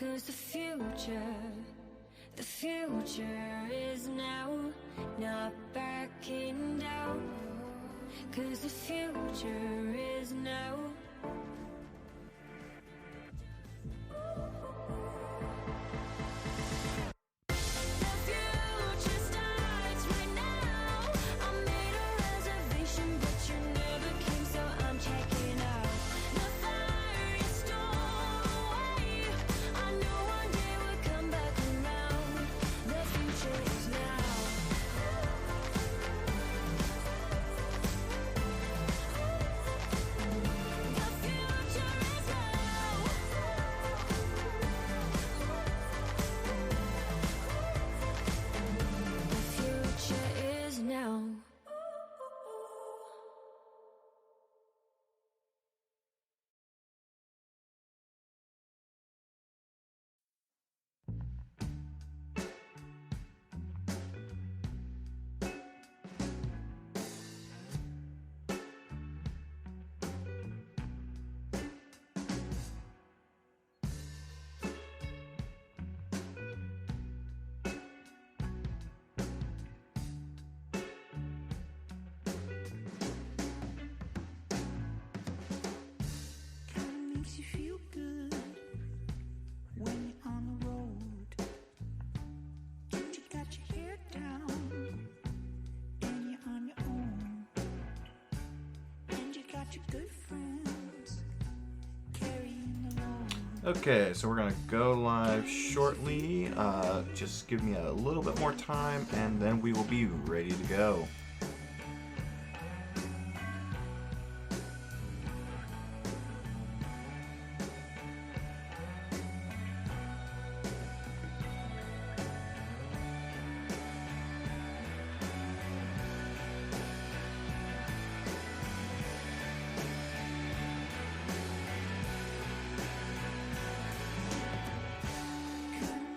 'Cause the future is now, not backing down. 'Cause the future is now. Makes you feel good when you're on the road, and you got your hair down, and you're on your own, and you got your good friends carrying the load. Okay, so we're gonna go live shortly. Just give me a little bit more time, and then we will be ready to go.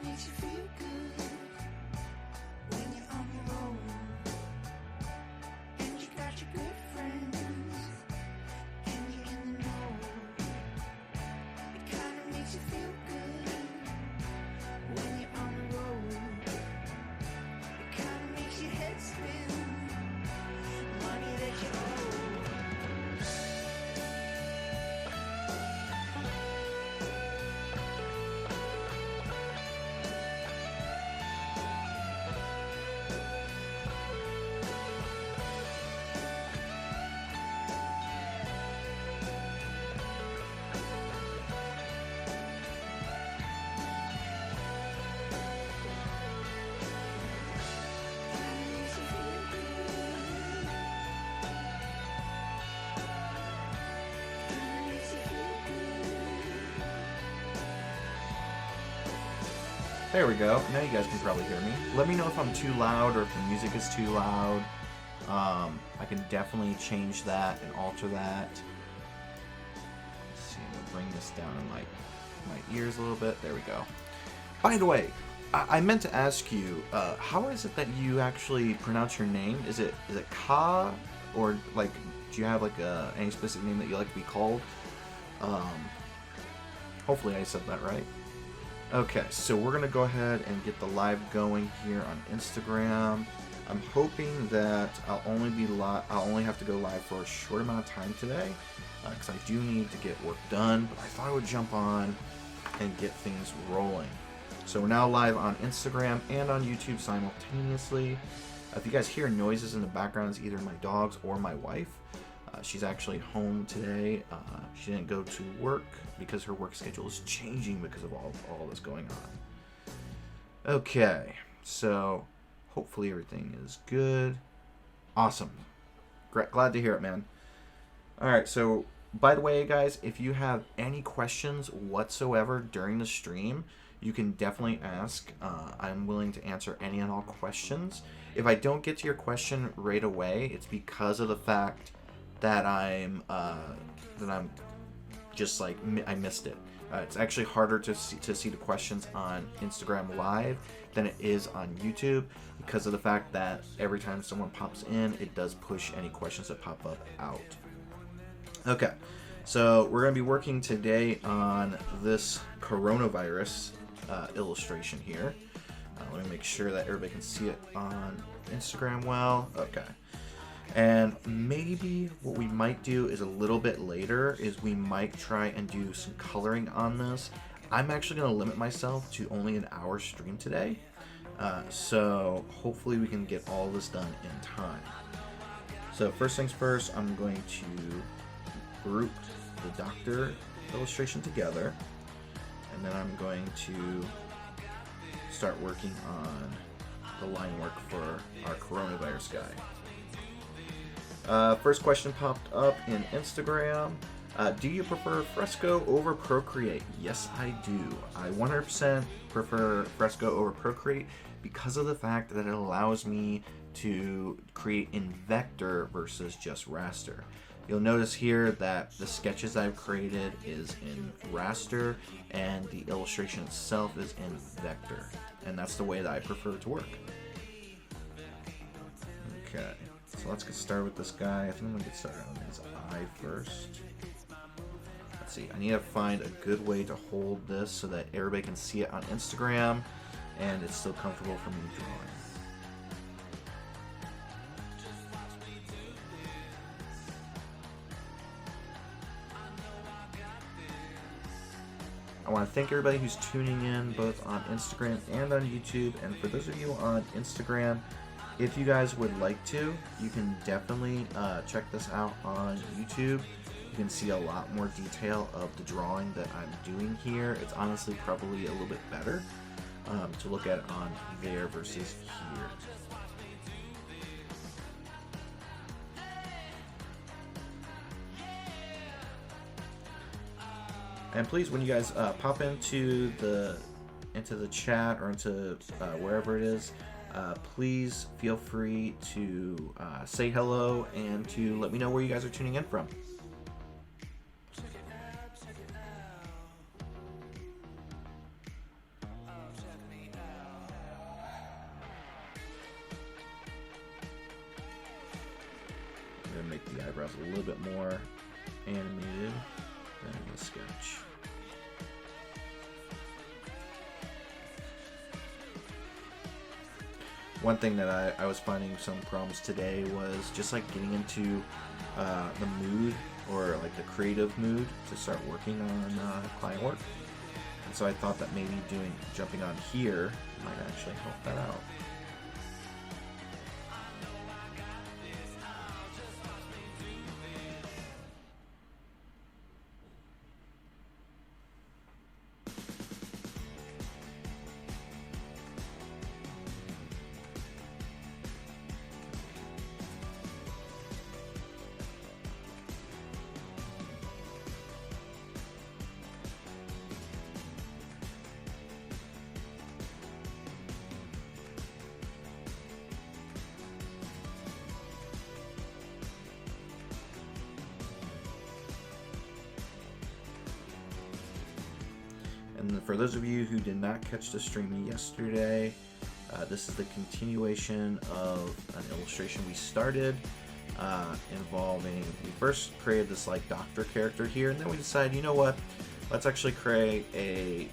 Makes you feel good when you're on the road, and you got your good friends, and you're in the know. It kinda makes you feel good when you're on the road. It kinda makes your head spin. Money that you owe. There we go. Now you guys can probably hear me. Let me know if I'm too loud or if the music is too loud. I can definitely change that and alter that. Let's see, I'm gonna bring this down in my ears a little bit. There we go. By the way, I meant to ask you, how is it that you actually pronounce your name? Is it Ka, or like, do you have like any specific name that you like to be called? Hopefully I said that right. Okay, so we're gonna go ahead and get the live going here on Instagram. I'm hoping that I'll only have to go live for a short amount of time today, because I do need to get work done. But I thought I would jump on and get things rolling. So we're now live on Instagram and on YouTube simultaneously. If you guys hear noises in the background, it's either my dogs or my wife. She's actually home today. She didn't go to work because her work schedule is changing because of all this going on. Okay, so hopefully everything is good. Awesome. Glad to hear it, man. Alright, so by the way, guys, if you have any questions whatsoever during the stream, you can definitely ask. I'm willing to answer any and all questions. If I don't get to your question right away, it's because of the fact that I'm just like I missed it. It's actually harder to see the questions on Instagram Live than it is on YouTube because of the fact that every time someone pops in, it does push any questions that pop up out. Okay, so we're going to be working today on this coronavirus illustration here. Let me make sure that everybody can see it on Instagram well. Okay. And maybe what we might do is a little bit later is we might try and do some coloring on this. I'm actually going to limit myself to only an hour stream today. So hopefully we can get all this done in time. So first things first, I'm going to group the doctor illustration together. And then I'm going to start working on the line work for our coronavirus guy. First question popped up in Instagram. Do you prefer Fresco over Procreate? Yes, I do. I 100% prefer Fresco over Procreate because of the fact that it allows me to create in vector versus just raster. You'll notice here that the sketches I've created is in raster and the illustration itself is in vector. And that's the way that I prefer it to work. Okay, so let's get started with this guy. I think I'm going to get started on his eye first. Let's see, I need to find a good way to hold this so that everybody can see it on Instagram and it's still comfortable for me drawing. I want to thank everybody who's tuning in both on Instagram and on YouTube. And for those of you on Instagram, if you guys would like to, you can definitely check this out on YouTube. You can see a lot more detail of the drawing that I'm doing here. It's honestly probably a little bit better to look at on there versus here. And please, when you guys pop into the chat or into wherever it is, please feel free to say hello and to let me know where you guys are tuning in from. I'm going to make the eyebrows a little bit more animated than the sketch. One thing that I was finding some problems today was just like getting into the mood or like the creative mood to start working on client work. And so I thought that maybe jumping on here might actually help that out. And for those of you who did not catch the stream yesterday, this is the continuation of an illustration we started involving, we first created this like doctor character here, and then we decided, you know what, let's actually create a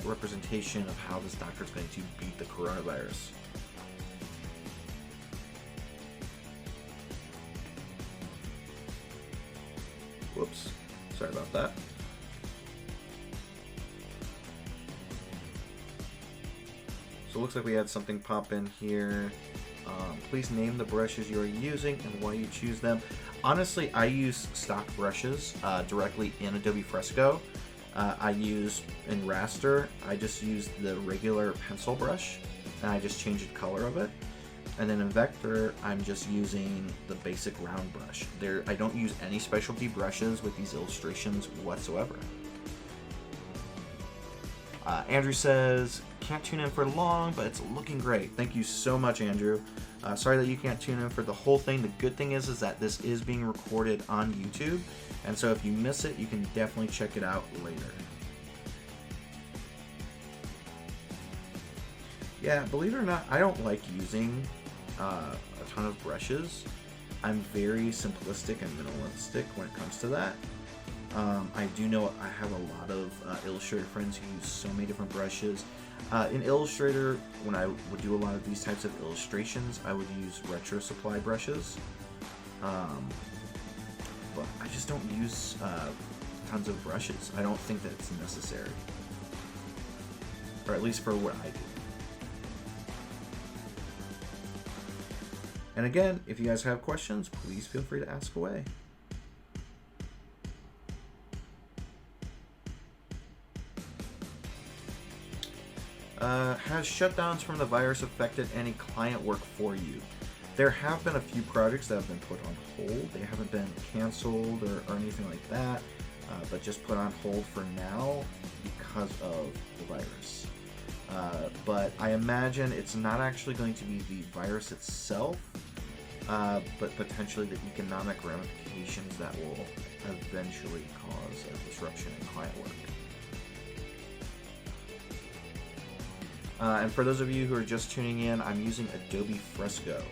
representation of how this doctor is going to beat the coronavirus. Whoops, sorry about that. So it looks like we had something pop in here. Please name the brushes you are using and why you choose them. Honestly, I use stock brushes directly in Adobe Fresco. I use in raster, I just use the regular pencil brush and I just change the color of it. And then in vector, I'm just using the basic round brush. I don't use any specialty brushes with these illustrations whatsoever. Andrew says, can't tune in for long, but it's looking great. Thank you so much, Andrew. Sorry that you can't tune in for the whole thing. The good thing is that this is being recorded on YouTube, and so if you miss it, you can definitely check it out later. Yeah, believe it or not, I don't like using a ton of brushes. I'm very simplistic and minimalistic when it comes to that. I do know I have a lot of Illustrator friends who use so many different brushes. In Illustrator, when I would do a lot of these types of illustrations, I would use retro supply brushes. But I just don't use tons of brushes. I don't think that it's necessary. Or at least for what I do. And again, if you guys have questions, please feel free to ask away. Has shutdowns from the virus affected any client work for you? There have been a few projects that have been put on hold. They haven't been canceled or anything like that, but just put on hold for now because of the virus. But I imagine it's not actually going to be the virus itself, but potentially the economic ramifications that will eventually cause a disruption in client work. And for those of you who are just tuning in, I'm using Adobe Fresco.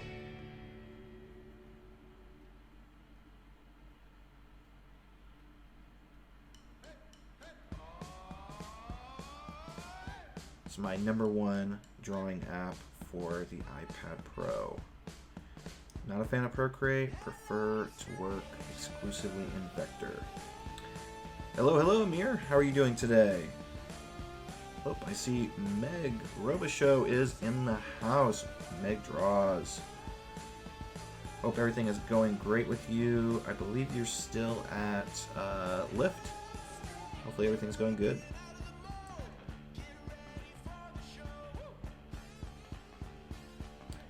It's my #1 drawing app for the iPad Pro. Not a fan of Procreate, prefer to work exclusively in Vector. Hello, Amir. How are you doing today? Oh, I see Meg Robishow is in the house. Meg Draws. Hope everything is going great with you. I believe you're still at Lyft. Hopefully everything's going good.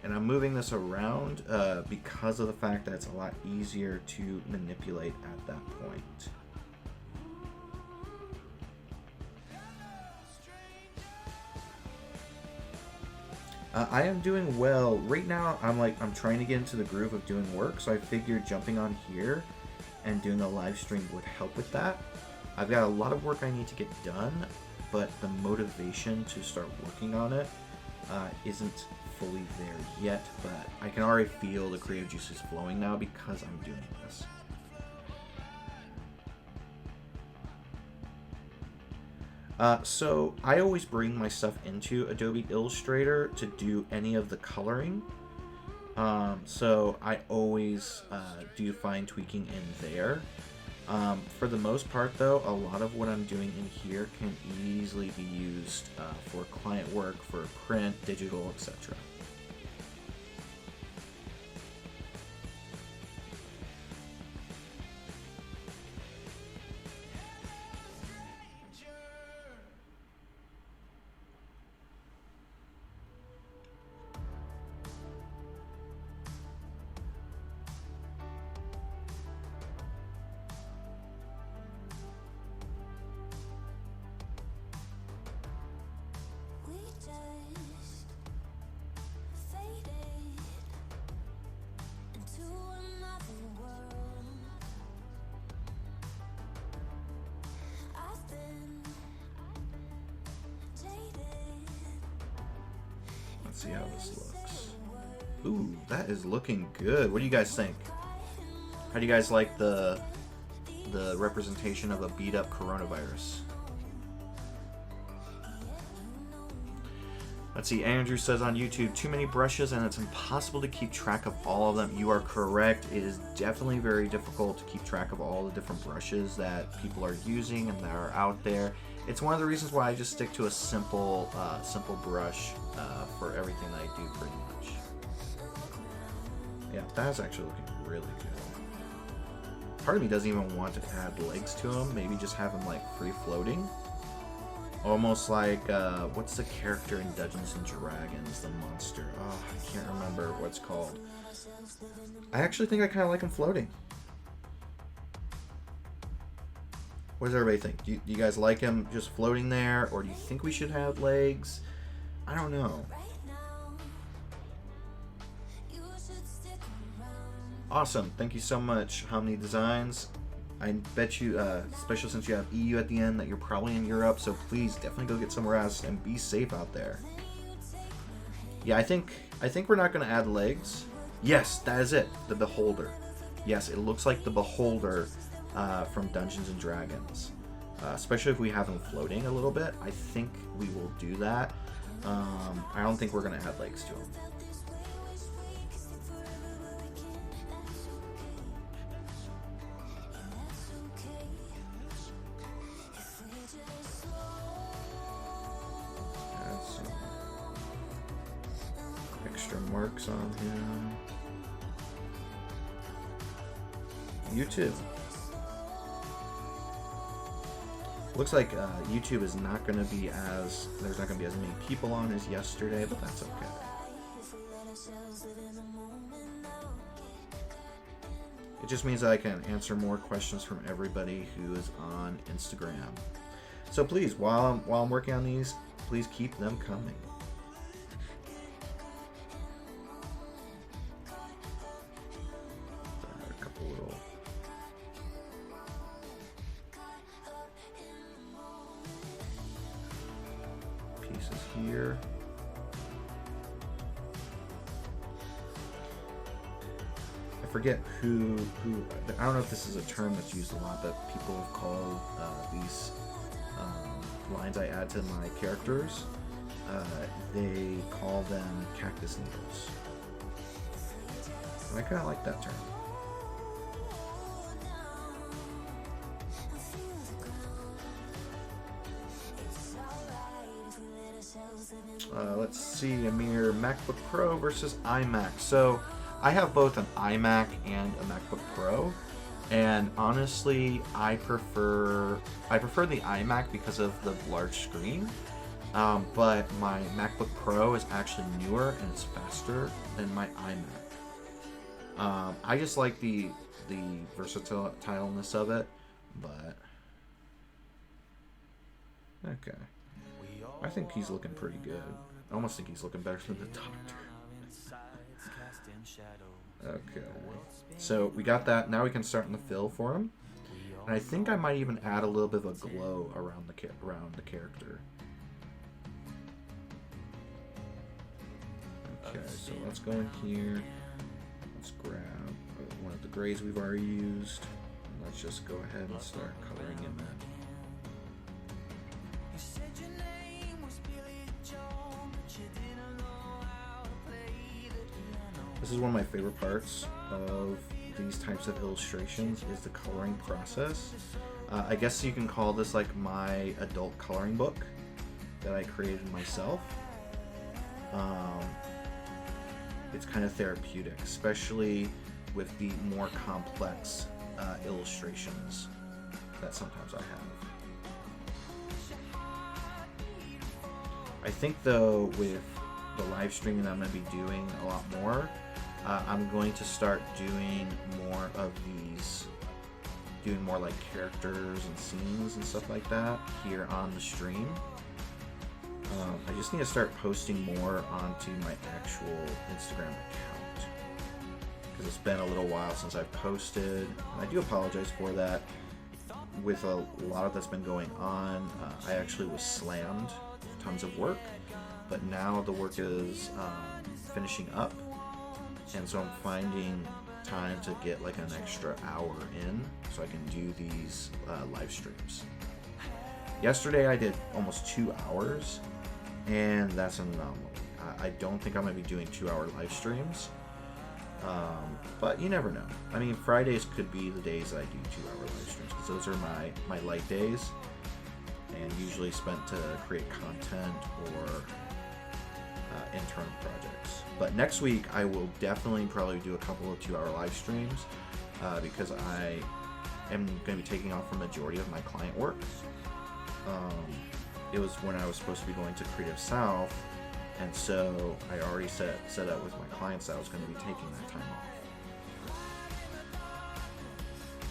And I'm moving this around because of the fact that it's a lot easier to manipulate at that point. I am doing well. Right now, I'm trying to get into the groove of doing work, so I figured jumping on here and doing a live stream would help with that. I've got a lot of work I need to get done, but the motivation to start working on it isn't fully there yet, but I can already feel the creative juices flowing now because I'm doing this. So I always bring my stuff into Adobe Illustrator to do any of the coloring. So I always do fine tweaking in there. For the most part though, a lot of what I'm doing in here can easily be used for client work, for print, digital, etc. Let's see how this looks. Ooh, that is looking good. What do you guys think? How do you guys like the representation of a beat up coronavirus? Let's see, Andrew says on YouTube, too many brushes and it's impossible to keep track of all of them. You are correct. It is definitely very difficult to keep track of all the different brushes that people are using and that are out there. It's one of the reasons why I just stick to a simple brush for everything that I do pretty much. Yeah, that's actually looking really good. Part of me doesn't even want to add legs to him. Maybe just have him like free floating. Almost like, what's the character in Dungeons and Dragons, the monster? Oh, I can't remember what it's called. I actually think I kind of like him floating. What does everybody think? Do you guys like him just floating there? Or do you think we should have legs? I don't know. Awesome. Thank you so much, Hominy Designs. I bet you, especially since you have EU at the end, that you're probably in Europe, so please definitely go get somewhere else and be safe out there. Yeah, I think we're not going to add legs. Yes, that is it. The Beholder. Yes, it looks like the Beholder from Dungeons and Dragons. Especially if we have them floating a little bit, I think we will do that. I don't think we're going to add legs to them. Add some extra marks on him. YouTube. Looks like YouTube is not going to be there's not going to be as many people on as yesterday, but that's okay. It just means that I can answer more questions from everybody who is on Instagram. So please, while I'm working on these, please keep them coming. A couple little pieces here. I forget who I don't know if this is a term that's used a lot, but people have called these lines I add to my characters, they call them cactus needles. And I kind of like that term. Let's see, Amir, MacBook Pro versus iMac. So I have both an iMac and a MacBook Pro, and honestly, I prefer the iMac because of the large screen. But my MacBook Pro is actually newer and it's faster than my iMac. I just like the versatileness of it, but okay. I think he's looking pretty good. I almost think he's looking better than the doctor. Okay, so we got that. Now we can start in the fill for him, and I think I might even add a little bit of a glow around the character. Okay, so let's go in here. Let's grab one of the grays we've already used. And let's just go ahead and start coloring in that. This is one of my favorite parts of these types of illustrations is the coloring process. I guess you can call this like my adult coloring book that I created myself. It's kind of therapeutic, especially with the more complex illustrations that sometimes I have. I think though with the live streaming that I'm going to be doing a lot more, I'm going to start doing more of these, doing more like characters and scenes and stuff like that here on the stream. I just need to start posting more onto my actual Instagram account because it's been a little while since I've posted, and I do apologize for that. With a lot of that's been going on, I actually was slammed with tons of work, but now the work is finishing up, and so I'm finding time to get like an extra hour in so I can do these live streams. Yesterday I did almost 2 hours, and that's an anomaly. I don't think I'm going to be doing 2-hour live streams, but you never know. I mean, Fridays could be the days that I do 2-hour live streams because those are my light days, and usually spent to create content or internal projects. But next week I will definitely probably do a couple of 2-hour live streams because I am going to be taking off the majority of my client work. It was when I was supposed to be going to Creative South, and so I already set up with my clients that I was going to be taking that time off.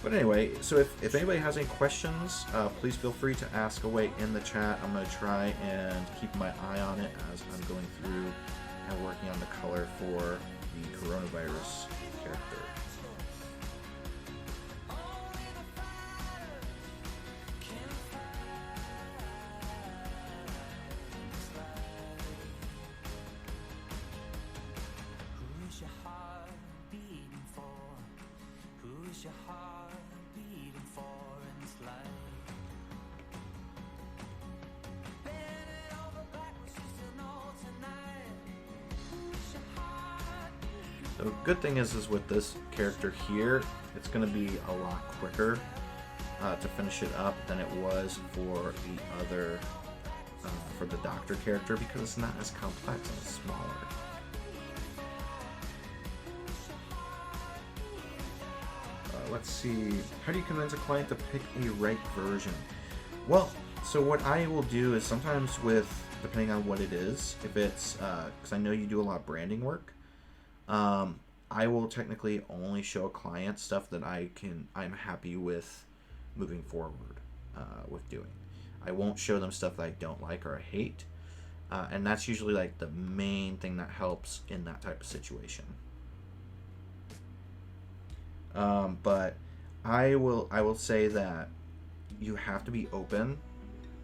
But anyway, so if anybody has any questions, please feel free to ask away in the chat. I'm going to try and keep my eye on it as I'm going through and working on the color for the coronavirus character. Who's your heart beating for? The good thing is with this character here, it's going to be a lot quicker to finish it up than it was for the other, for the doctor character, because it's not as complex and it's smaller. Let's see. How do you convince a client to pick a right version? Well, so what I will do is sometimes depending on what it is, if it's, because I know you do a lot of branding work, I will technically only show a client stuff that I'm happy with moving forward with doing. I won't show them stuff that I don't like or I hate, and that's usually like the main thing that helps in that type of situation. But I will say that you have to be open,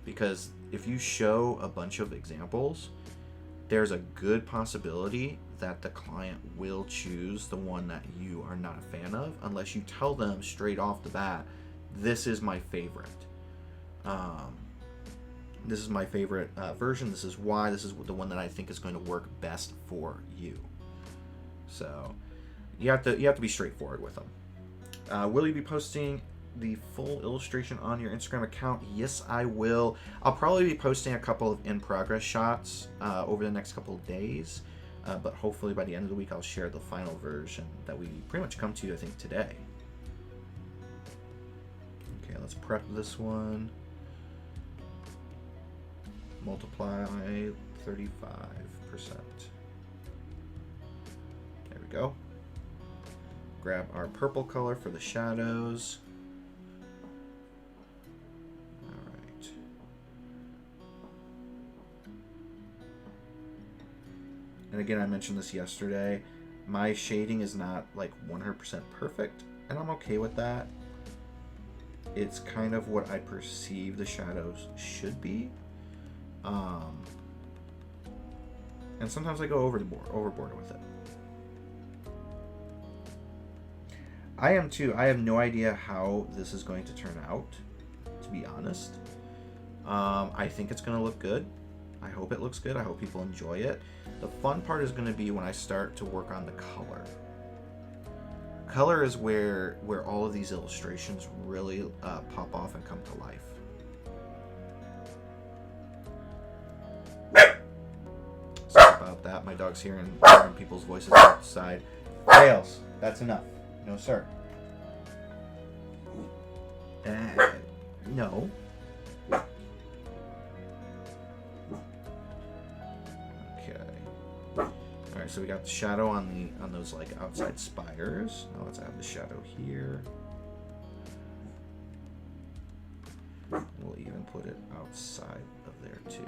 because if you show a bunch of examples, there's a good possibility that the client will choose the one that you are not a fan of, unless you tell them straight off the bat, this is my favorite. This is my favorite version. This is why. This is the one that I think is going to work best for you. So you have to be straightforward with them. Will you be posting the full illustration on your Instagram account? Yes, I will. I'll probably be posting a couple of in-progress shots over the next couple of days, but hopefully by the end of the week I'll share the final version that we pretty much come to, I think, today. Okay, let's prep this one. Multiply 35%. There we go. Grab our purple color for the shadows. Alright. And again, I mentioned this yesterday. My shading is not like 100% perfect, and I'm okay with that. It's kind of what I perceive the shadows should be. And sometimes I go overboard with it. I am too. I have no idea how this is going to turn out, to be honest. I think it's going to look good. I hope it looks good. I hope people enjoy it. The fun part is going to be when I start to work on the color. Color is where all of these illustrations really pop off and come to life. Sorry about that. My dog's hearing people's voices outside. Tails, that's enough. No, sir. No. Okay. Alright, so we got the shadow on those like outside spires. Now let's add the shadow here. We'll even put it outside of there too.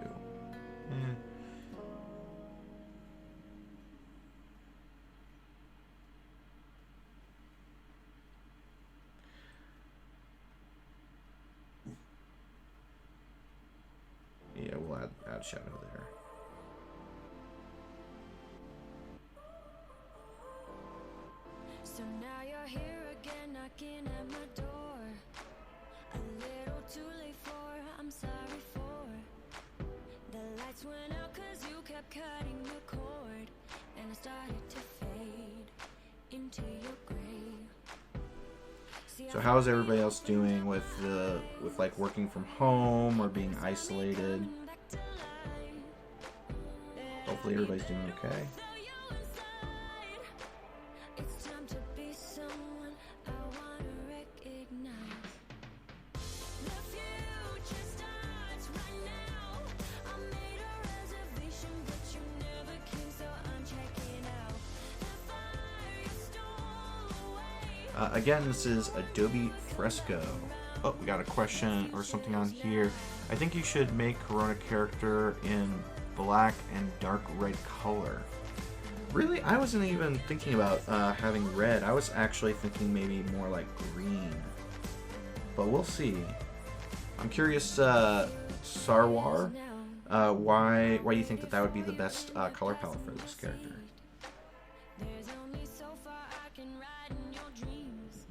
Yeah, we'll add shadow there. So now you're here again, knocking at my door. A little too late for, I'm sorry for. The lights went out 'cause you kept cutting the cord, and I started to fade into your gray. So how is everybody else doing with like working from home or being isolated? Hopefully everybody's doing okay. Again, this is Adobe Fresco. Oh, we got a question or something on here. I think you should make Corona character in black and dark red color. Really? I wasn't even thinking about having red. I was actually thinking maybe more like green. But we'll see. I'm curious, Sarwar, why do you think that would be the best color palette for this character? There's only so far I can ride in your dreams.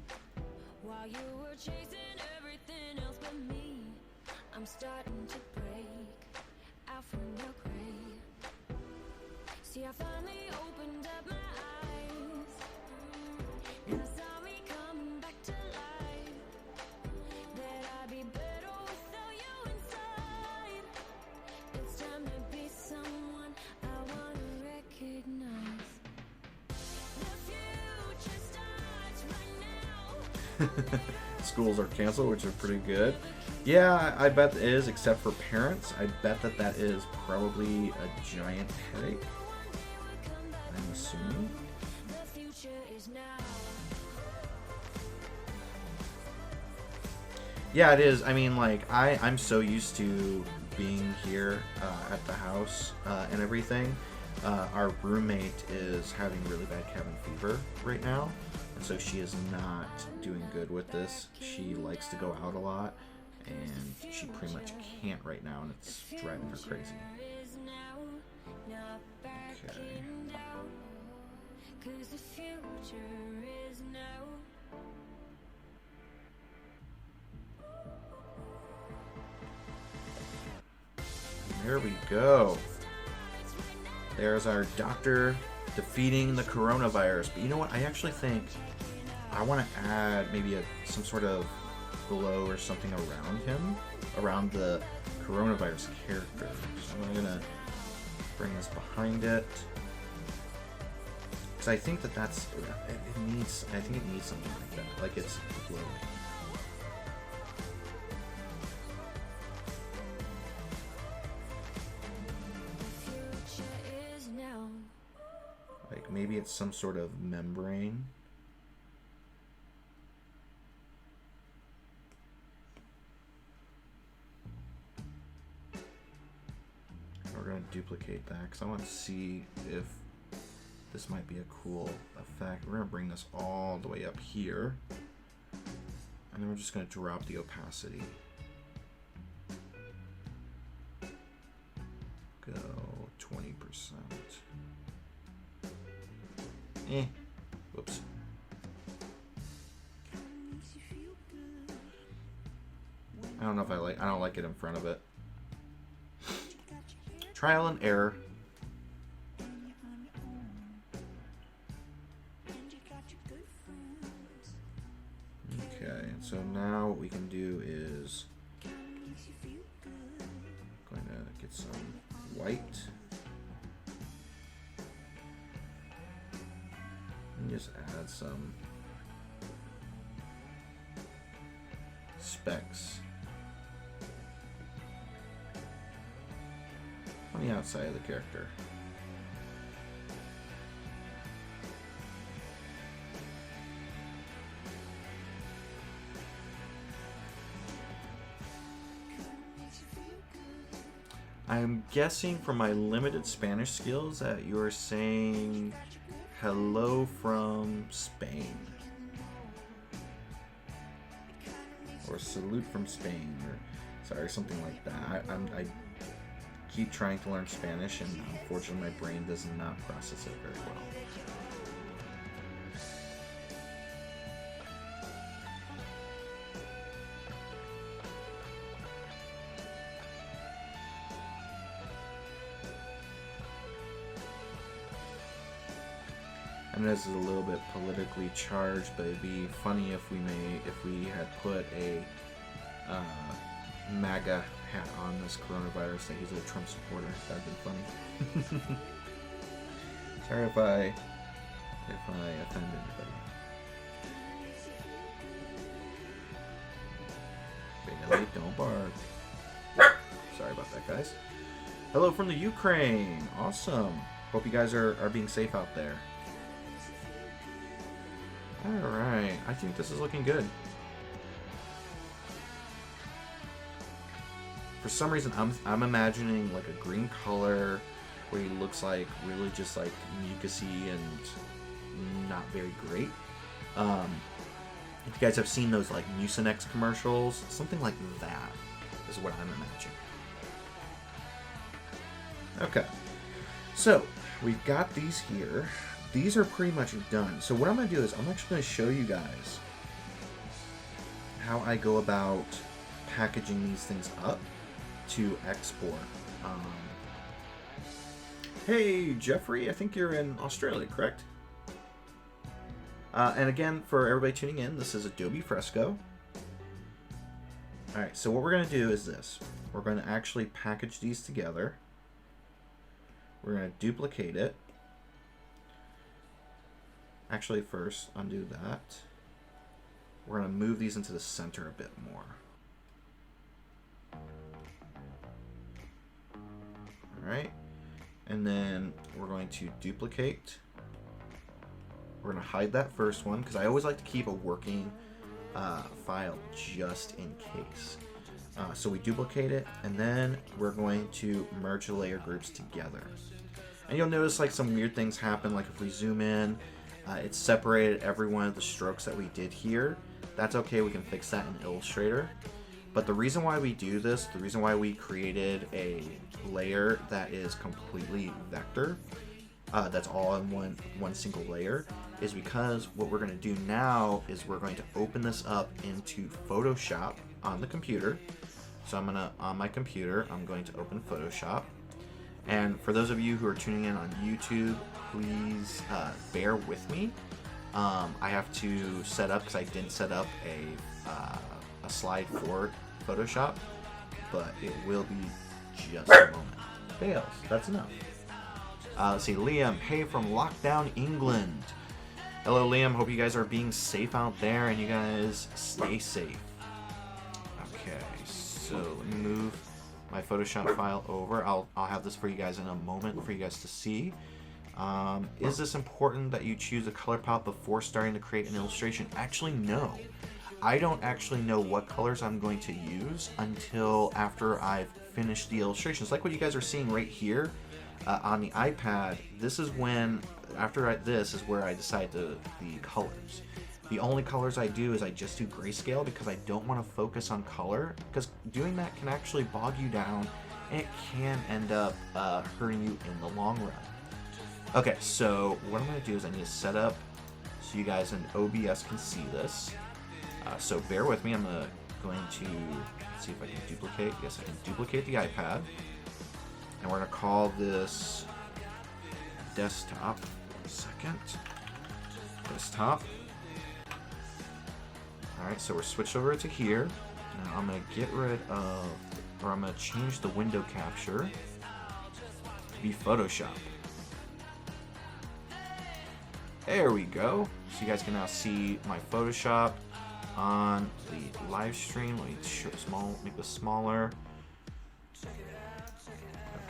While you were chasing everything else but me, I'm starting to break out from your grave. See, I finally opened up my eyes, Schools are canceled, which are pretty good. Yeah, I bet it is, except for parents. I bet that is probably a giant headache. I'm assuming. Yeah, it is. I mean, like, I'm so used to being here at the house and everything. Our roommate is having really bad cabin fever right now, and so she is not doing good with this. She likes to go out a lot, and she pretty much can't right now, and it's driving her crazy. Okay. There we go. There's our doctor defeating the coronavirus. But you know what? I actually think I want to add maybe some sort of glow or something around him, around the coronavirus character. So I'm going to bring this behind it. Because I think that's, it needs, I think it needs something like that. Like it's glowing. Like maybe it's some sort of membrane. We're going to duplicate that because I want to see if this might be a cool effect. We're going to bring this all the way up here. And then we're just going to drop the opacity. Go 20%. Whoops. I don't know if I don't like it in front of it. Trial and error. Okay, so now what we can do is going to get some white. And just add some specks on the outside of the character. I'm guessing from my limited Spanish skills that you're saying hello from Spain. Or salute from Spain, or sorry, something like that. I keep trying to learn Spanish, and unfortunately my brain does not process it very well. And this is a little bit politically charged, but it'd be funny if we had put a MAGA hat on this coronavirus that he's a Trump supporter. That'd be funny. Sorry if I offend anybody. Bailey, don't bark. Sorry about that, guys. Hello from the Ukraine. Awesome. Hope you guys are being safe out there. Alright, I think this is looking good. For some reason, I'm imagining like a green color where he looks like really just like mucusy and not very great. If you guys have seen those like Mucinex commercials, something like that is what I'm imagining. Okay, so we've got these here. These are pretty much done. So what I'm going to do is I'm actually going to show you guys how I go about packaging these things up to export. Hey, Jeffrey, I think you're in Australia, correct? And again, for everybody tuning in, this is Adobe Fresco. Alright, so what we're going to do is this. We're going to actually package these together. We're going to duplicate it. Actually, first, undo that. we're going to move these into the center a bit more. All right. And then we're going to duplicate. We're going to hide that first one because I always like to keep a working file just in case. So we duplicate it, and then we're going to merge the layer groups together. And you'll notice like some weird things happen, like if we zoom in, it's separated every one of the strokes that we did here. That's okay, we can fix that in Illustrator. But the reason why we do this, the reason why we created a layer that is completely vector, that's all in one single layer, is because what we're going to do now is we're going to open this up into Photoshop on the computer. So I'm gonna, on my computer, I'm going to open Photoshop. And for those of you who are tuning in on YouTube, please bear with me. I have to set up, because I didn't set up a slide for Photoshop, but it will be just a moment. Fails, that's enough. Let's see, Liam, hey from Lockdown, England. Hello, Liam, hope you guys are being safe out there, and you guys stay safe. Okay, so let me move my Photoshop file over. I'll have this for you guys in a moment for you guys to see. Is this important that you choose a color palette before starting to create an illustration? Actually, no. I don't actually know what colors I'm going to use until after I've finished the illustrations. Like what you guys are seeing right here on the iPad, this is when, this is where I decide the colors. The only colors I do is I just do grayscale because I don't want to focus on color, because doing that can actually bog you down and it can end up hurting you in the long run. Okay, so what I'm going to do is I need to set up so you guys in OBS can see this. So bear with me, I'm going to see if I can duplicate. Yes, I can duplicate the iPad. And we're going to call this desktop. 1 second. Desktop. Alright, so we're switched over to here. Now I'm going to get rid of, or I'm going to change the window capture to be Photoshop. There we go. So you guys can now see my Photoshop on the live stream. Let me make this smaller.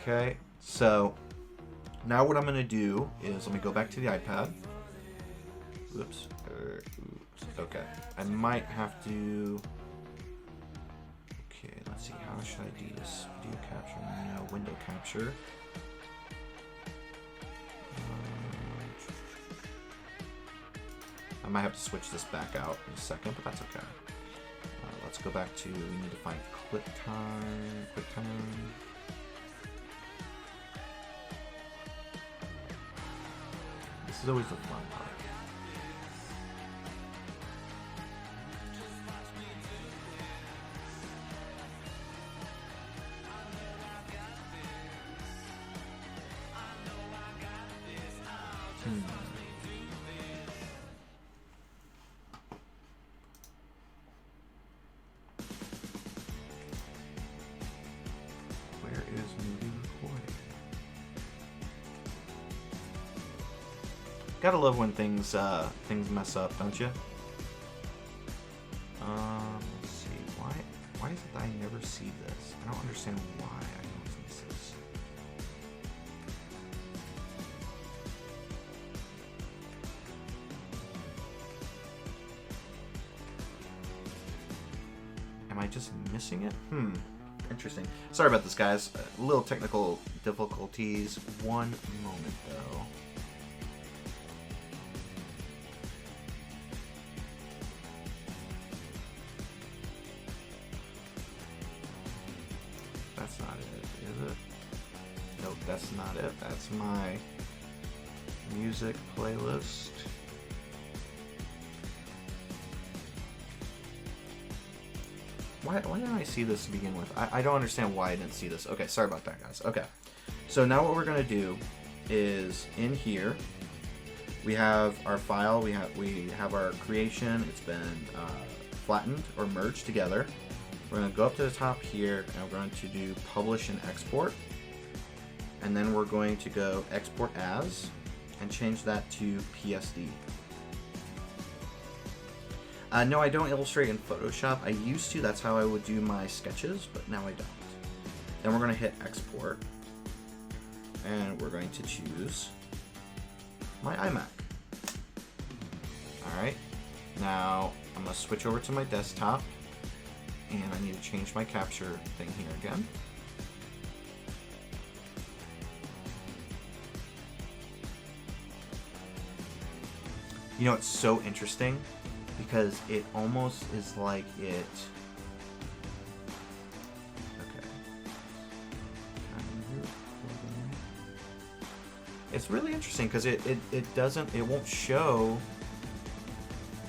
Okay, so now what I'm going to do is, let me go back to the iPad. Oops. Okay, I might have to. Okay, let's see. How should I do this? Video capture? No, window capture. I might have to switch this back out in a second, but that's okay. Let's go back to, we need to find QuickTime. This is always the fun part. Gotta love when things mess up, don't you? Let's see. Why is it that I never see this? I don't understand why I don't see this. Am I just missing it? Interesting. Sorry about this, guys. A little technical difficulties. One moment, though. That's not it, is it? Nope, that's not it. That's my music playlist. Why didn't I see this to begin with? I don't understand why I didn't see this. Okay, sorry about that, guys. Okay, so now what we're gonna do is in here we have our file. We have our creation. It's been flattened or merged together. We're going to go up to the top here and we're going to do publish and export. And then we're going to go export as and change that to PSD. No, I don't illustrate in Photoshop. I used to. That's how I would do my sketches, but now I don't. Then we're going to hit export. And we're going to choose my iMac. Alright. Now, I'm going to switch over to my desktop. And I need to change my capture thing here again. You know, it's so interesting because it almost is like it... Okay. It's really interesting because it won't show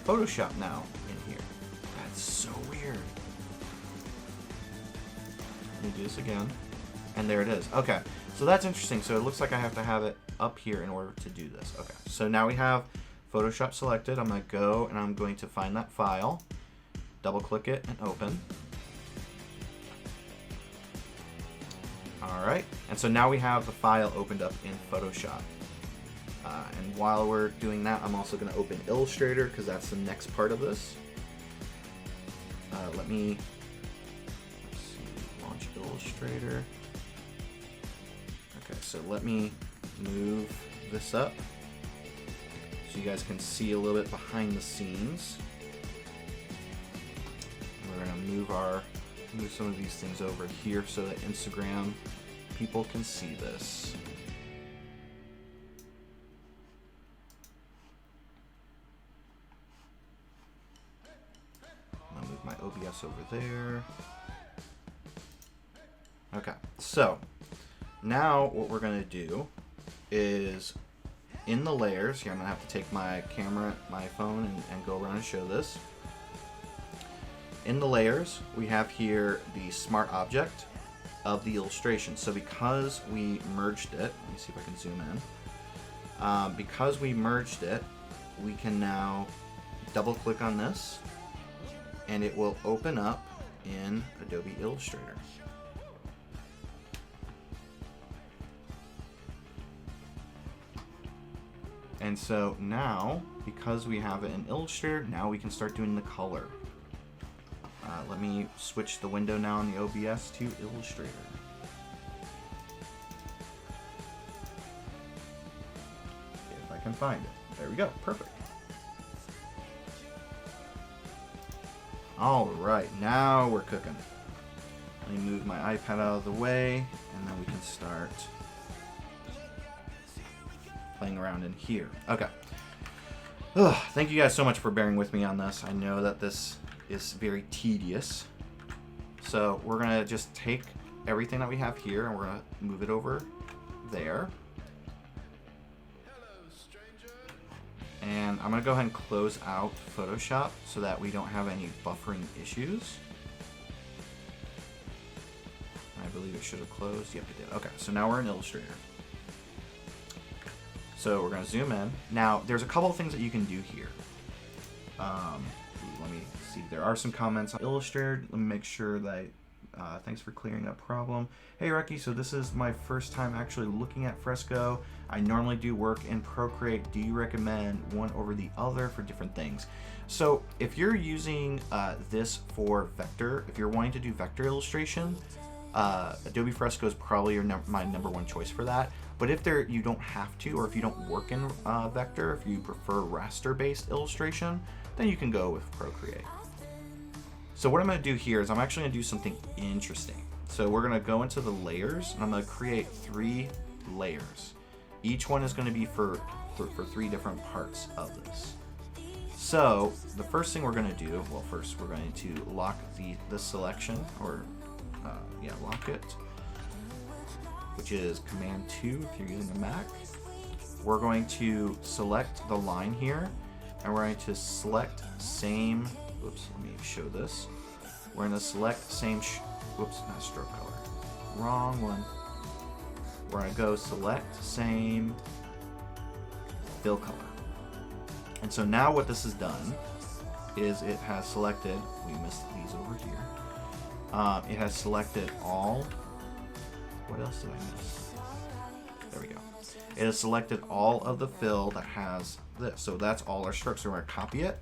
Photoshop now in here. That's so weird. Let me do this again. And there it is. Okay, so that's interesting. So it looks like I have to have it up here in order to do this. Okay, so now we have Photoshop selected. I'm going to go and I'm going to find that file, double click it and open. Alright, and so now we have the file opened up in Photoshop. And while we're doing that, I'm also going to open Illustrator because that's the next part of this. Let's see, launch Illustrator. Okay, so let me move this up so you guys can see a little bit behind the scenes. We're going to move some of these things over here so that Instagram people can see this. I'm going to move my OBS over there. Okay, so now what we're going to do is in the layers, here I'm going to have to take my camera, my phone, and go around and show this. In the layers, we have here the smart object of the illustration. So because we merged it, let me see if I can zoom in. Because we merged it, we can now double click on this and it will open up in Adobe Illustrator. And so now, because we have it in Illustrator, now we can start doing the color. Let me switch the window now in the OBS to Illustrator. If I can find it. There we go. Perfect. Alright, now we're cooking. Let me move my iPad out of the way, and then we can start playing around in here. Okay. Ugh, thank you guys so much for bearing with me on this. I know that this is very tedious. So we're going to just take everything that we have here and we're going to move it over there. And I'm going to go ahead and close out Photoshop so that we don't have any buffering issues. I believe it should have closed. Yep, it did. Okay, so now we're in Illustrator. So we're going to zoom in. Now, there's a couple of things that you can do here. Let me see. There are some comments on Illustrator. Let me make sure that thanks for clearing that problem. Hey, Reki, so this is my first time actually looking at Fresco. I normally do work in Procreate. Do you recommend one over the other for different things? So if you're using this for vector, if you're wanting to do vector illustration, Adobe Fresco is probably my number one choice for that. But if you don't have to, or if you don't work in vector, if you prefer raster-based illustration, then you can go with Procreate. So what I'm going to do here is I'm actually going to do something interesting. So we're going to go into the layers, and I'm going to create 3 layers. Each one is going to be for 3 different parts of this. So the first thing we're going to do, well, first we're going to lock the selection, or lock it, which is Command 2 if you're using a Mac. We're going to select the line here, and we're going to select same, oops, let me show this. We're going to select same, whoops, not stroke color, wrong one. We're going to go select same fill color. And so now what this has done is it has selected, we missed these over here. It has selected all, what else did I miss? There we go. It has selected all of the fill that has this. So that's all our strokes. So we're going to copy it.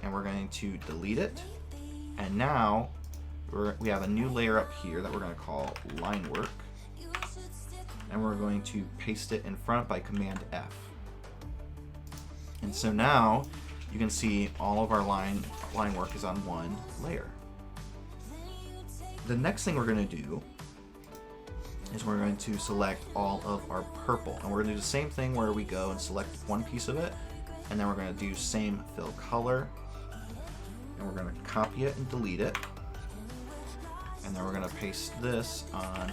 and we're going to delete it. And now we have a new layer up here that we're going to call line work. And we're going to paste it in front by Command F. And so now you can see all of our line work is on one layer. The next thing we're going to do is we're going to select all of our purple. And we're going to do the same thing where we go and select one piece of it, and then we're going to do same fill color, and we're going to copy it and delete it. And then we're going to paste this on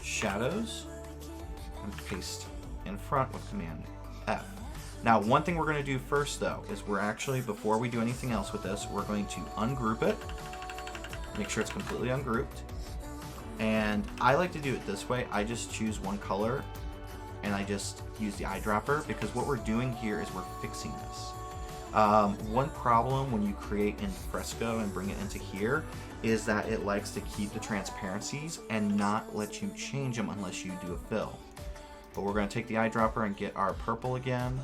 shadows and paste in front with Command F. Now, one thing we're going to do first though is we're actually, before we do anything else with this, we're going to ungroup it, make sure it's completely ungrouped. And I like to do it this way. I just choose one color and I just use the eyedropper, because what we're doing here is we're fixing this. One problem when you create in Fresco and bring it into here is that it likes to keep the transparencies and not let you change them unless you do a fill. But we're going to take the eyedropper and get our purple again.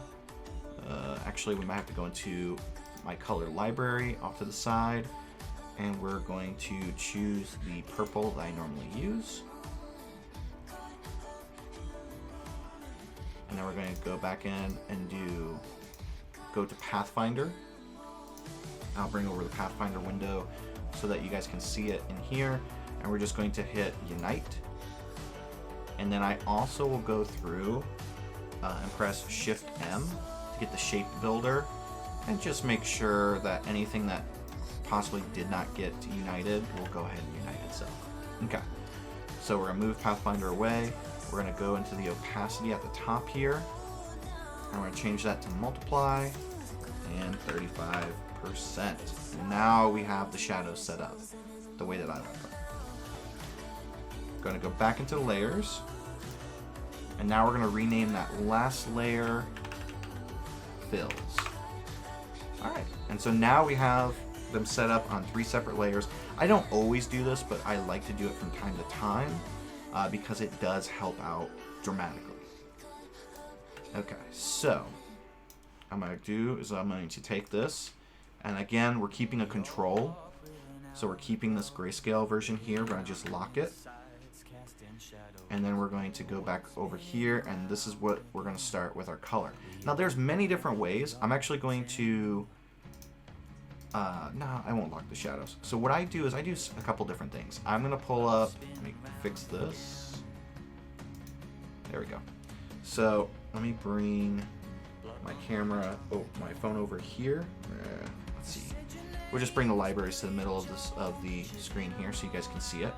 Actually, we might have to go into my color library off to the side, and we're going to choose the purple that I normally use. And then we're going to go back in and go to Pathfinder. I'll bring over the Pathfinder window so that you guys can see it in here. And we're just going to hit Unite. And then I also will go through and press Shift M to get the shape builder, and just make sure that anything that possibly did not get united will go ahead and unite itself. Okay, so we're going to move Pathfinder away. We're going to go into the opacity at the top here, and we're going to change that to multiply and 35%. And now we have the shadows set up the way that I like them. Going to go back into layers, and now we're going to rename that last layer fills. Alright, and so now we have them set up on 3 separate layers. I don't always do this, but I like to do it from time to time because it does help out dramatically. Okay, so what I'm going to do is I'm going to take this, and again, we're keeping a control. So we're keeping this grayscale version here. We're going to just lock it. And then we're going to go back over here, and this is what we're going to start with our color. Now there's many different ways. I'm actually going to no, I won't lock the shadows. So what I do is I do a couple different things. I'm going to pull up, let me fix this. There we go. So let me bring my camera, my phone over here. Let's see. We'll just bring the libraries to the middle of the screen here so you guys can see it.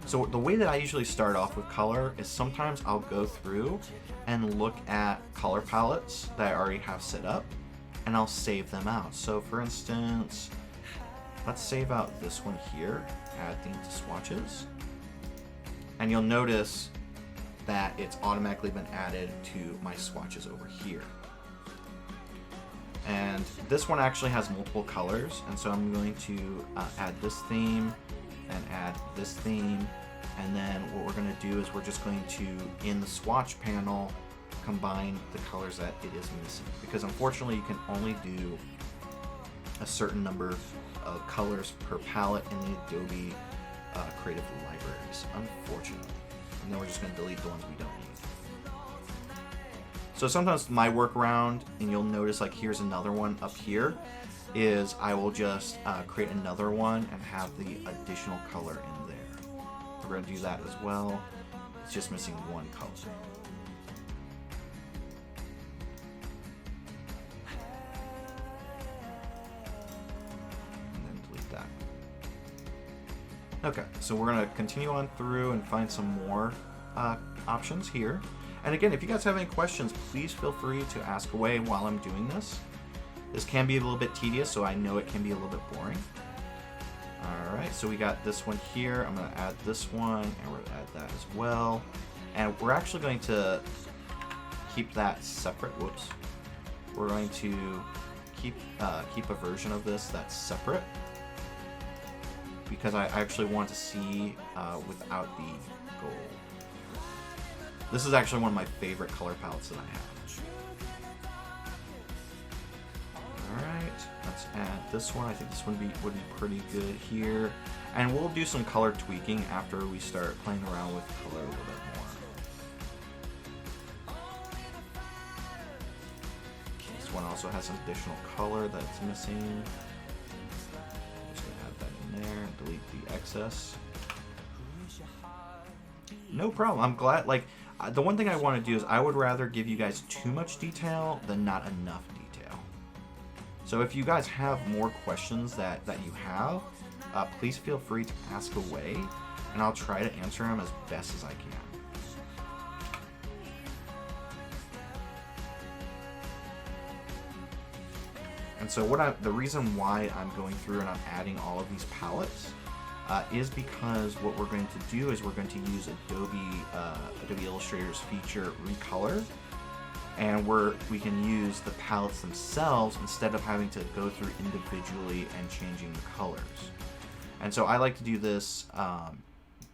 So the way that I usually start off with color is sometimes I'll go through and look at color palettes that I already have set up, and I'll save them out. So for instance, let's save out this one here, add theme to swatches. And you'll notice that it's automatically been added to my swatches over here. And this one actually has multiple colors, and so I'm going to add this theme and add this theme, and then what we're going to do is we're just going to, in the swatch panel, combine the colors that it is missing, because unfortunately you can only do a certain number of colors per palette in the Adobe creative libraries, unfortunately. And then we're just going to delete the ones we don't need. So sometimes my workaround, and you'll notice like here's another one up here, is I will just create another one and have the additional color in there. We're going to do that as well. It's just missing one color. And then delete that. Okay, so we're going to continue on through and find some more options here. And again, if you guys have any questions, please feel free to ask away while I'm doing this. This can be a little bit tedious, so I know it can be a little bit boring. Alright, so we got this one here. I'm going to add this one, and we're going to add that as well. And we're actually going to keep that separate. Whoops. We're going to keep a version of this that's separate, because I actually want to see without the gold. This is actually one of my favorite color palettes that I have. Alright, let's add this one. I think this one would be pretty good here. And we'll do some color tweaking after we start playing around with color a little bit more. This one also has some additional color that's missing. Just gonna add that in there and delete the excess. No problem. I'm glad, like, the one thing I want to do is I would rather give you guys too much detail than not enough detail. So if you guys have more questions that you have, please feel free to ask away, and I'll try to answer them as best as I can. And so the reason why I'm going through and I'm adding all of these palettes is because what we're going to do is we're going to use Adobe Illustrator's feature Recolor, and we can use the palettes themselves instead of having to go through individually and changing the colors. And so I like to do this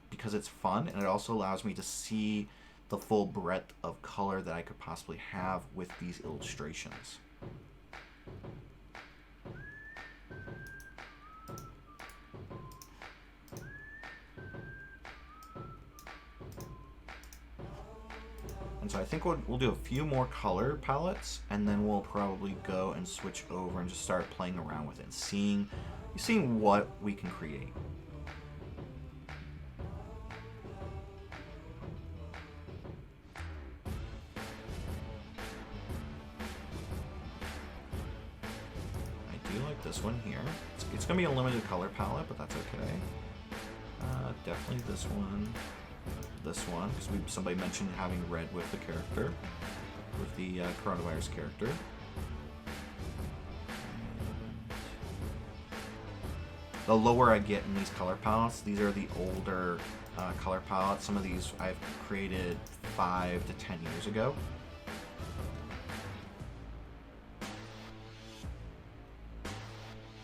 because it's fun, and it also allows me to see the full breadth of color that I could possibly have with these illustrations. And so I think we'll do a few more color palettes, and then we'll probably go and switch over and just start playing around with it and seeing what we can create. I do like this one here. It's going to be a limited color palette, but that's okay. Definitely this one. This one, because somebody mentioned having red with the character, with the coronavirus character. The lower I get in these color palettes, these are the older color palettes. Some of these I've created 5 to 10 years ago.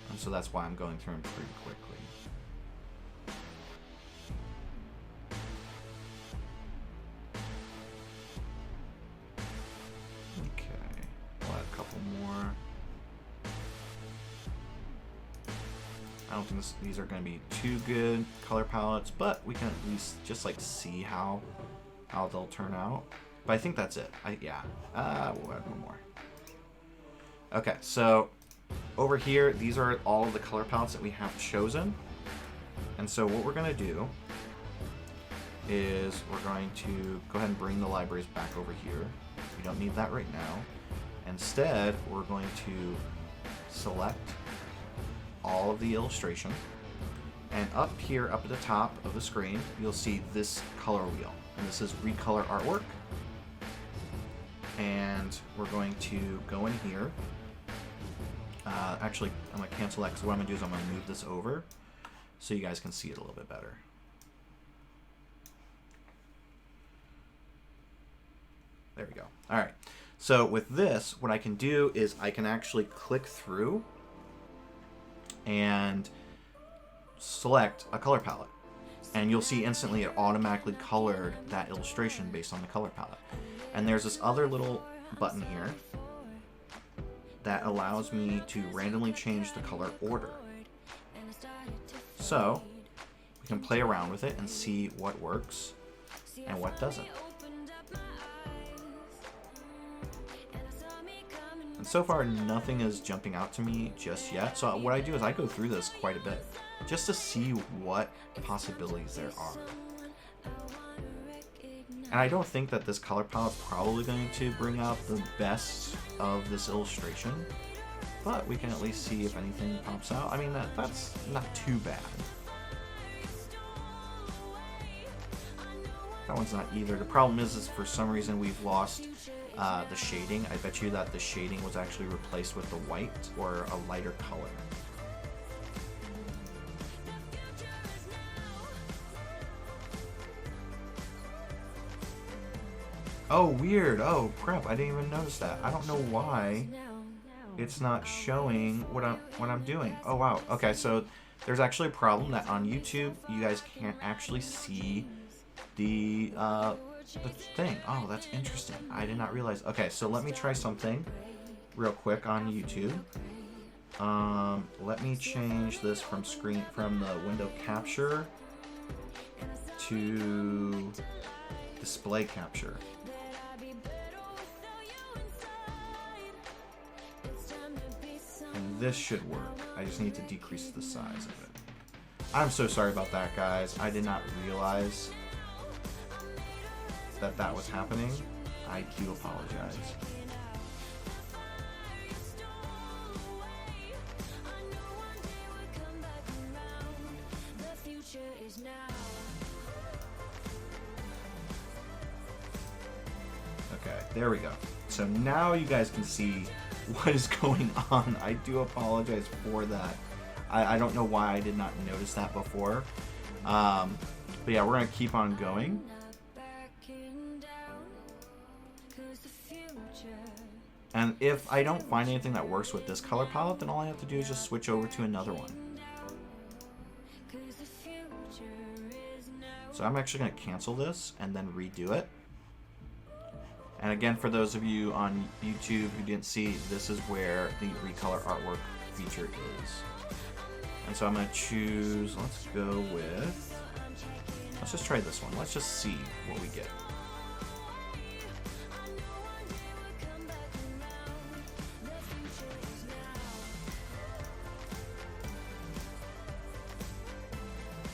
And so that's why I'm going through them pretty quickly. I don't think these are going to be too good color palettes, but we can at least just like see how they'll turn out. But I think that's it. We'll add one more. Okay, so over here, these are all of the color palettes that we have chosen. And so what we're going to do is we're going to go ahead and bring the libraries back over here. We don't need that right now. Instead, we're going to select all of the illustration, and up here, up at the top of the screen, you'll see this color wheel, and this is Recolor Artwork. And we're going to go in here. Actually, I'm going to cancel that, because what I'm going to do is I'm going to move this over so you guys can see it a little bit better. There we go. All right. So with this, what I can do is I can actually click through and select a color palette, and you'll see instantly it automatically colored that illustration based on the color palette. And there's this other little button here that allows me to randomly change the color order. So we can play around with it and see what works and what doesn't. And so far, nothing is jumping out to me just yet. So what I do is I go through this quite a bit just to see what possibilities there are. And I don't think that this color palette's probably going to bring out the best of this illustration, but we can at least see if anything pops out. I mean, that's not too bad. That one's not either. The problem is for some reason we've lost the shading. I bet you that the shading was actually replaced with the white or a lighter color. Oh, weird. Oh, crap. I didn't even notice that. I don't know why it's not showing what I'm doing. Oh, wow. Okay, so there's actually a problem that on YouTube, you guys can't actually see the thing. Oh, that's interesting. I did not realize. Okay, so let me try something real quick on YouTube. Let me change this from the window capture to display capture. And this should work. I just need to decrease the size of it. I'm so sorry about that, guys. I did not realize that that was happening. I do apologize. Okay, there we go. So now you guys can see what is going on. I do apologize for that. I don't know why I did not notice that before. But yeah, we're going to keep on going. And if I don't find anything that works with this color palette, then all I have to do is just switch over to another one. So I'm actually going to cancel this and then redo it. And again, for those of you on YouTube who didn't see, this is where the recolor artwork feature is. And so I'm going to choose, let's just try this one. Let's just see what we get.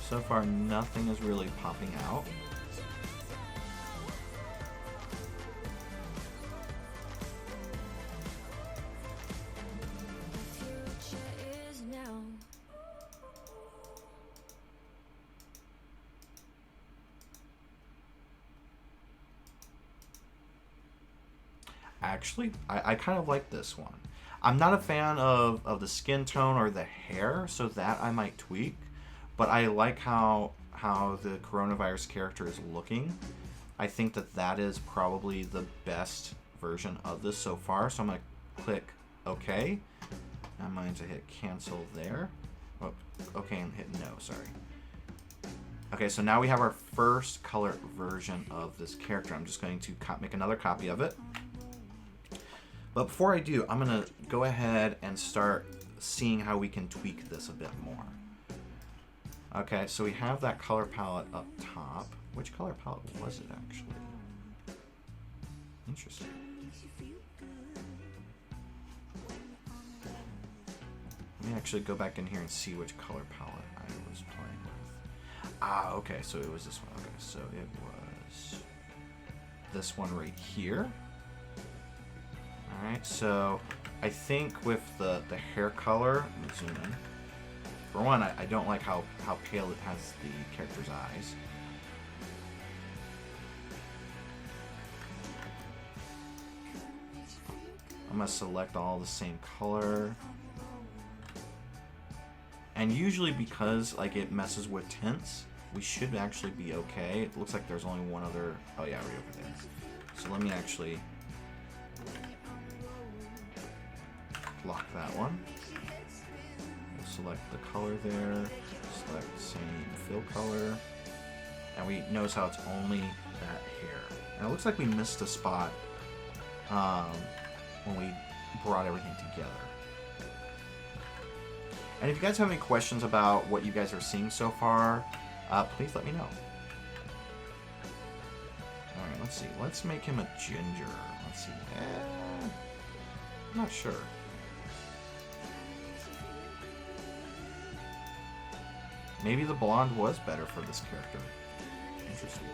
So far, nothing is really popping out. Actually, I kind of like this one. I'm not a fan of the skin tone or the hair, so that I might tweak. But I like how the coronavirus character is looking. I think that is probably the best version of this so far. So I'm going to click OK. I'm going to hit cancel there. Oh, OK, and hit no, sorry. Okay, so now we have our first color version of this character. I'm just going to make another copy of it. But before I do, I'm going to go ahead and start seeing how we can tweak this a bit more. Okay, so we have that color palette up top. Which color palette was it actually? Interesting. Let me actually go back in here and see which color palette I was playing with. Ah, okay, so it was this one. Okay, so it was this one right here. Alright, so I think with the hair color, let me zoom in. For one, I don't like how pale it has the character's eyes. I'm going to select all the same color. And usually because like it messes with tints, we should actually be okay. It looks like there's only one other... Oh yeah, right over there. So let me actually lock that one. Select the color there, select the same fill color, and we notice how it's only that hair. And it looks like we missed a spot when we brought everything together. And if you guys have any questions about what you guys are seeing so far, please let me know. Alright, let's see. Let's make him a ginger. Let's see. I'm not sure. Maybe the blonde was better for this character. Interesting.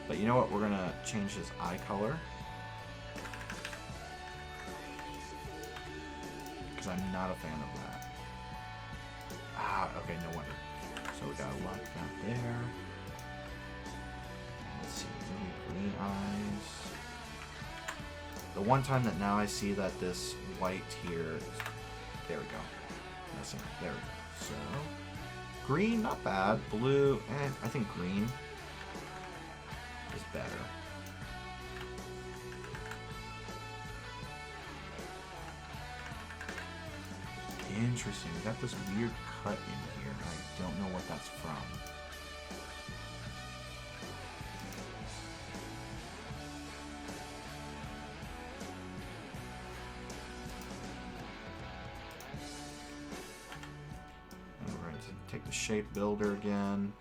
But you know what? We're going to change his eye color. Because I'm not a fan of that. Ah, okay, no wonder. So we got to lock that there. Let's see, really green eyes. The one time that now I see that this white here is... There we go. Messing up. There we go. So... Green, not bad. Blue, I think green is better. Interesting. We got this weird cut in here. I don't know what that's from. Take the shape builder again.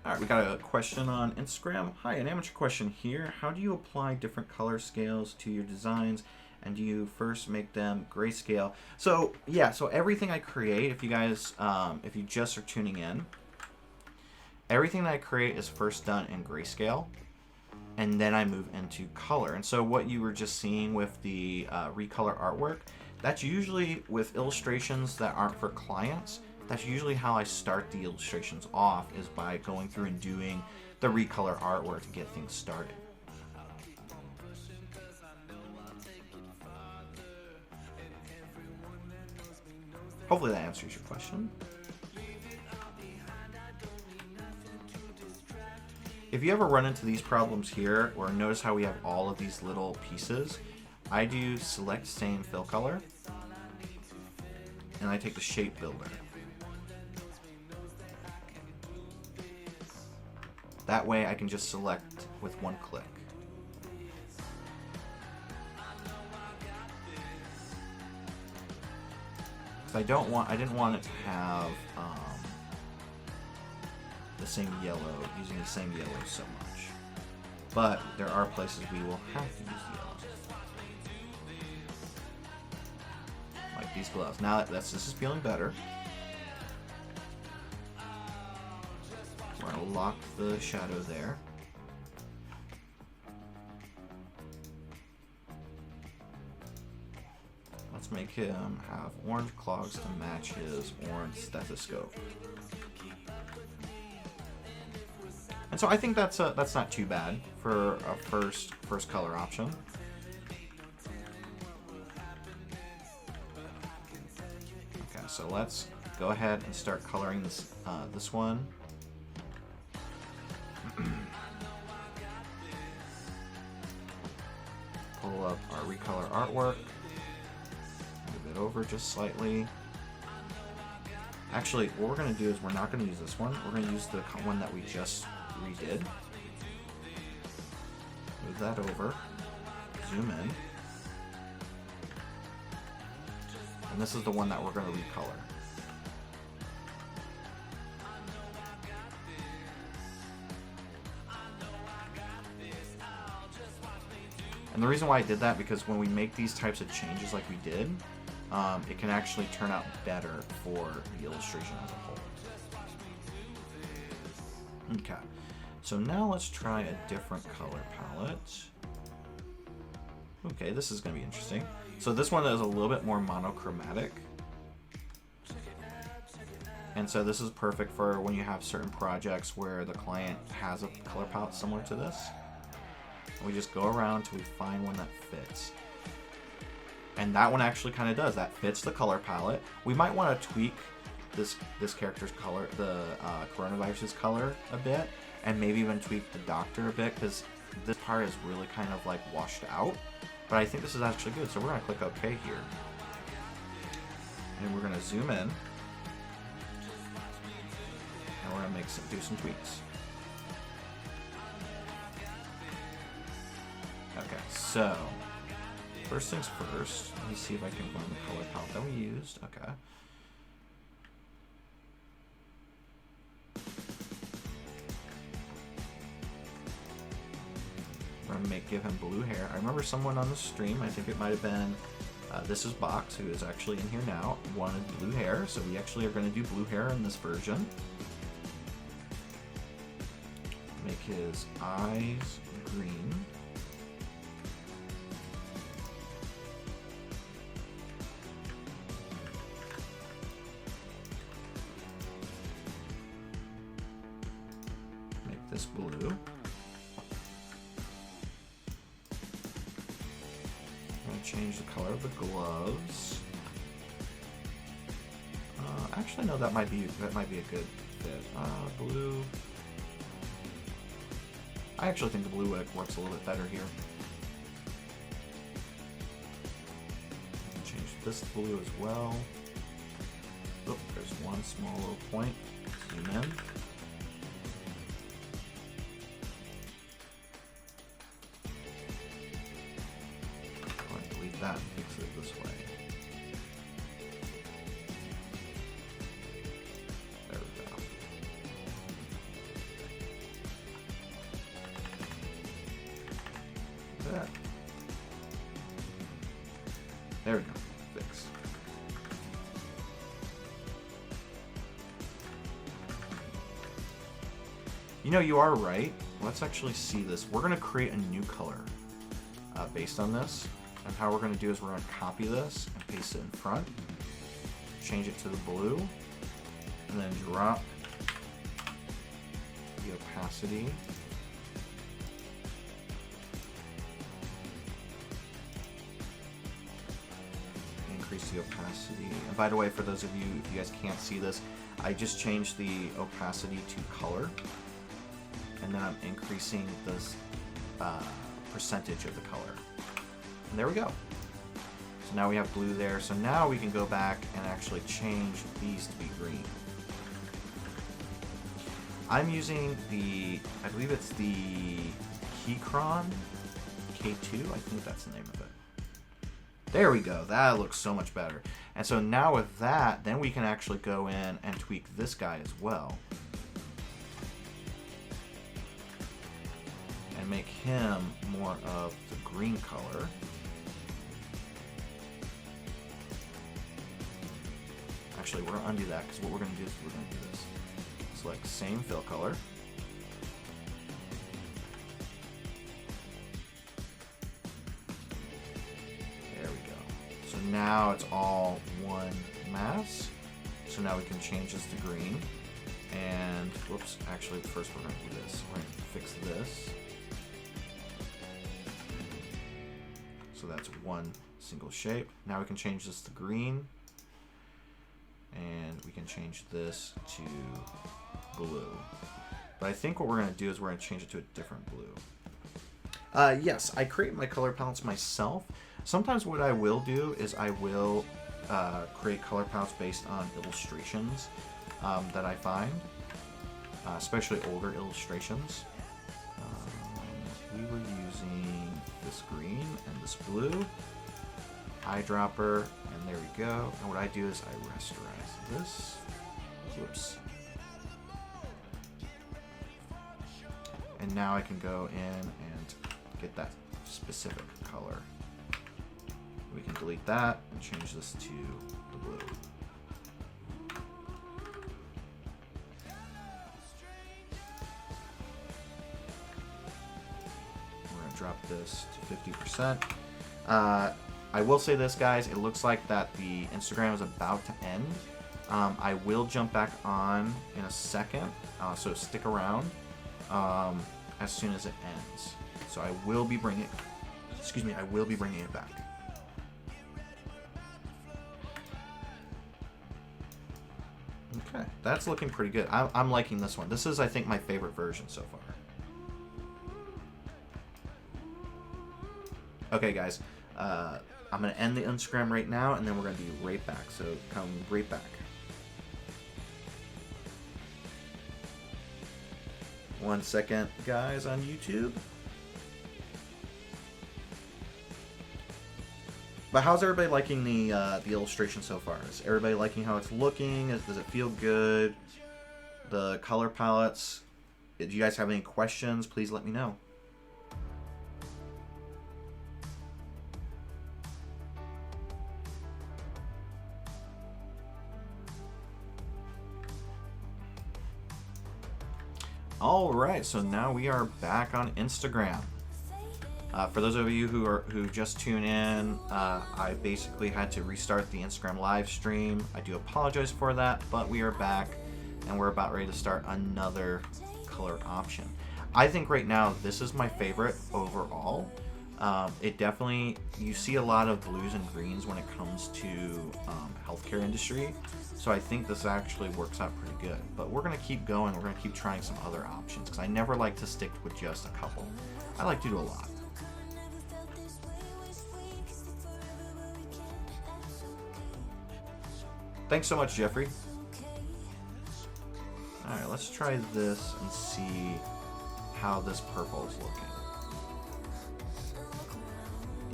Alright, we got a question on Instagram. Hi, an amateur question here. How do you apply different color scales to your designs, and do you first make them grayscale? So, yeah, so everything I create, if you guys, if you just are tuning in, everything that I create is first done in grayscale, and then I move into color. And so what you were just seeing with the recolor artwork, that's usually with illustrations that aren't for clients. That's usually how I start the illustrations off, is by going through and doing the recolor artwork to get things started. Hopefully that answers your question. If you ever run into these problems here, or notice how we have all of these little pieces, I do select same fill color, and I take the shape builder. That way I can just select with one click. I didn't want it to have the same yellow, using the same yellow so much. But there are places we will have to use yellow. Like these gloves. Now this is feeling better. We're going to lock the shadow there. Let's make him have orange clogs to match his orange stethoscope. And so I think that's not too bad for a first color option. Okay, so let's go ahead and start coloring this one. Pull up our recolor artwork, move it over just slightly. Actually, what we're going to do is we're not going to use this one. We're going to use the one that we just redid. Move that over, zoom in, and this is the one that we're going to recolor. And the reason why I did that, because when we make these types of changes like we did, it can actually turn out better for the illustration as a whole. Okay, so now let's try a different color palette. Okay, this is going to be interesting. So this one is a little bit more monochromatic. And so this is perfect for when you have certain projects where the client has a color palette similar to this. We just go around until we find one that fits. And that one actually kind of does. That fits the color palette. We might want to tweak this character's color, the coronavirus's color a bit, and maybe even tweak the doctor a bit, because this part is really kind of like washed out. But I think this is actually good. So we're going to click OK here. And we're going to zoom in. And we're going to do some tweaks. Okay, so first things first, let me see if I can run the color palette that we used. Okay. We're gonna give him blue hair. I remember someone on the stream, I think it might have been This Is Box, who is actually in here now, wanted blue hair, so we actually are going to do blue hair in this version. Make his eyes green. Make this blue. Change the color of the gloves. Actually, no, that might be a good fit. Blue. I actually think the blue works a little bit better here. Change this blue as well. Oop, there's one small little point. Zoom in. That and fix it this way. There we go. That. There we go. Fixed. You know, you are right. Let's actually see this. We're going to create a new color based on this. And how we're going to do is we're going to copy this and paste it in front. Change it to the blue. And then drop the opacity. Increase the opacity. And by the way, for those of you, if you guys can't see this, I just changed the opacity to color. And then I'm increasing this percentage of the color. And there we go. So now we have blue there. So now we can go back and actually change these to be green. I'm using I believe it's the Keychron K2. I think that's the name of it. There we go. That looks so much better. And so now with that, then we can actually go in and tweak this guy as well. And make him more of the green color. Actually, we're going to undo that because what we're going to do is we're going to do this. Select same fill color. There we go. So now it's all one mass. So now we can change this to green. And, whoops, actually first we're going to do this. We're going to fix this. So that's one single shape. Now we can change this to green. And we can change this to blue. But I think what we're going to do is we're going to change it to a different blue. Yes, I create my color palettes myself. Sometimes what I will do is I will create color palettes based on illustrations that I find, especially older illustrations. We were using this green and this blue. Eyedropper, and there we go. And what I do is I rasterize this. Whoops. And now I can go in and get that specific color. We can delete that and change this to the blue. We're going to drop this to 50%. I will say this, guys, it looks like that the Instagram is about to end. I will jump back on in a second, so stick around as soon as it ends. So I will be bringing it back. Okay, that's looking pretty good. I'm liking this one. This is, I think, my favorite version so far. Okay, guys. I'm going to end the Instagram right now, and then we're going to be right back. So come right back. 1 second, guys, on YouTube. But how's everybody liking the illustration so far? Is everybody liking how it's looking? Does it feel good? The color palettes? Do you guys have any questions? Please let me know. Alright, so now we are back on Instagram. For those of you who just tune in, I basically had to restart the Instagram live stream. I do apologize for that, but we are back and we're about ready to start another color option. I think right now this is my favorite overall. It definitely, you see a lot of blues and greens when it comes to healthcare industry. So I think this actually works out pretty good. But we're going to keep going. We're going to keep trying some other options because I never like to stick with just a couple. I like to do a lot. Thanks so much, Jeffrey. Alright, let's try this and see how this purple is looking.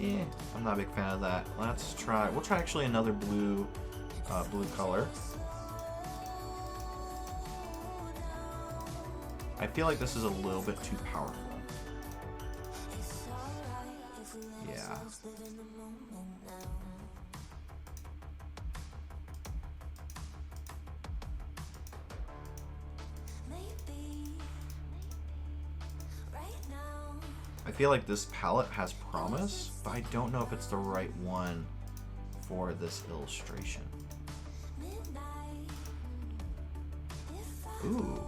I'm not a big fan of that. We'll try actually another blue color. I feel like this is a little bit too powerful. Yeah. I feel like this palette has promise, but I don't know if it's the right one for this illustration. Ooh.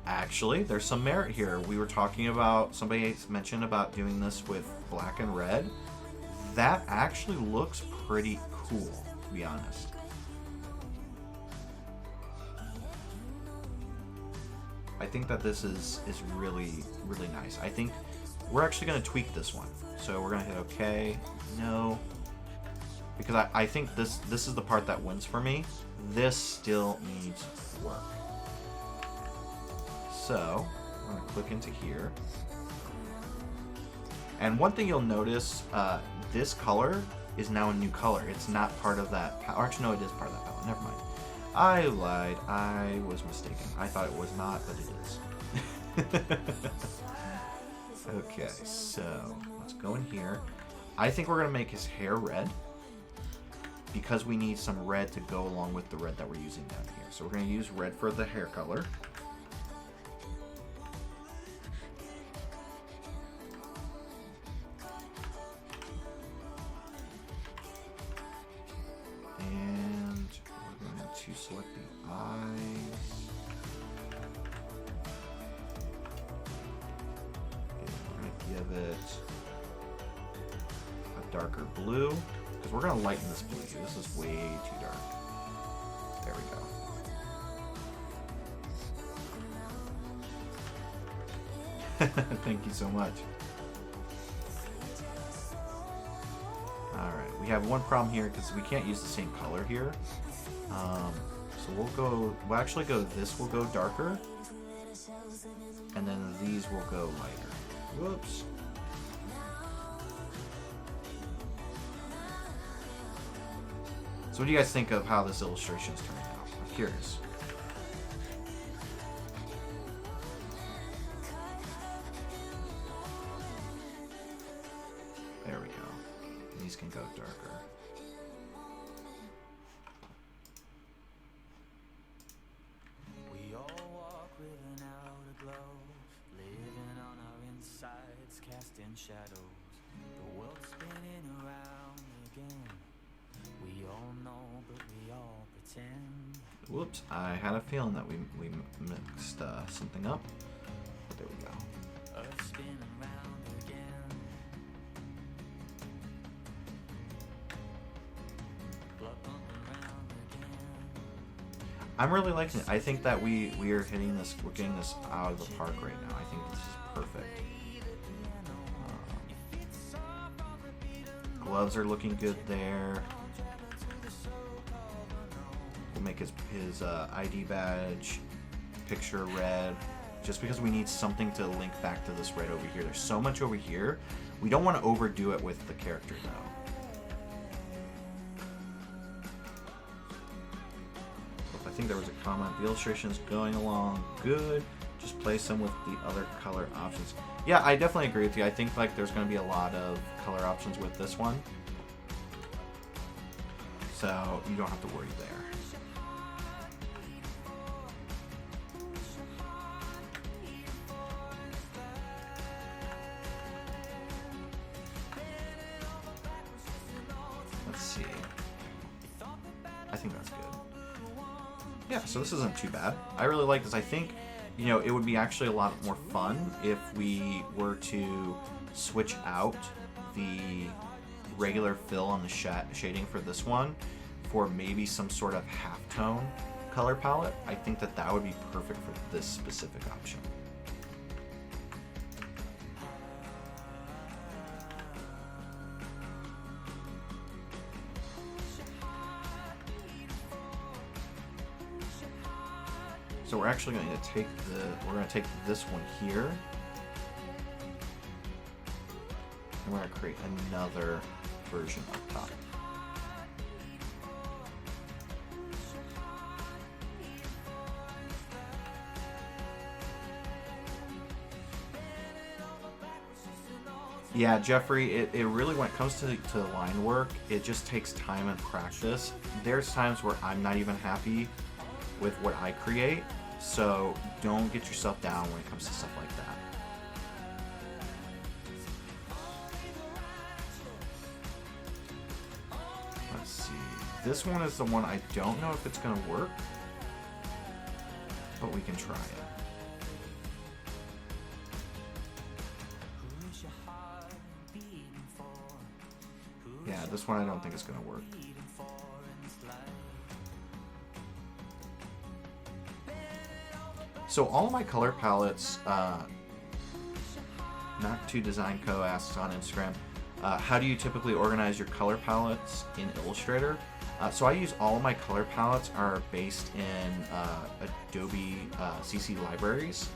Actually, there's some merit here. We were talking about, somebody mentioned about doing this with black and red. That actually looks pretty cool, to be honest. I think that this is really, really nice. I think we're actually going to tweak this one. So we're going to hit OK, no. Because I think this is the part that wins for me. This still needs work. So I'm going to click into here. And one thing you'll notice, this color is now a new color. It's not part of that palette. Actually, no, it is part of that palette. Never mind. I lied. I was mistaken. I thought it was not, but it is. Okay, so let's go in here. I think we're going to make his hair red because we need some red to go along with the red that we're using down here. So we're going to use red for the hair color. To select the eyes. Okay, we're going to give it a darker blue because we're going to lighten this blue here. This is way too dark. There we go. Thank you so much. Alright, we have one problem here because we can't use the same color here. So we'll actually go, this will go darker, and then these will go lighter. Whoops. So what do you guys think of how this illustration is turning out? I'm curious. There we go. These can go darker. Shadows, the world's spinning around again. We all know, but we all pretend. Whoops, I had a feeling that we mixed something up. But there we go. Earth spinning round again. Blood pumping round again. I'm really liking it. I think that we are hitting this, we're getting this out of the park right now. I think this is perfect. Gloves are looking good there. We'll make his ID badge picture red, just because we need something to link back to this red over here. There's so much over here. We don't want to overdo it with the character though. I think there was a comment. The illustration is going along good. Just place them with the other color options. Yeah, I definitely agree with you. I think like there's going to be a lot of color options with this one. So you don't have to worry there. Let's see. I think that's good. Yeah, so this isn't too bad. I really like this. I think, you know, it would be actually a lot more fun if we were to switch out the regular fill on the shading for this one for maybe some sort of halftone color palette. I think that that would be perfect for this specific option. So we're actually going to take we're going to take this one here. and we're going to create another version up top. Yeah, Jeffrey, it really, when it comes to line work, it just takes time and practice. There's times where I'm not even happy with what I create, so don't get yourself down when it comes to stuff like that. Let's see. This one is the one I don't know if it's going to work, but we can try it. Yeah, this one I don't think is going to work. So all of my color palettes, Not To Design Co. asks on Instagram, how do you typically organize your color palettes in Illustrator? So I use all of my color palettes are based in Adobe CC libraries,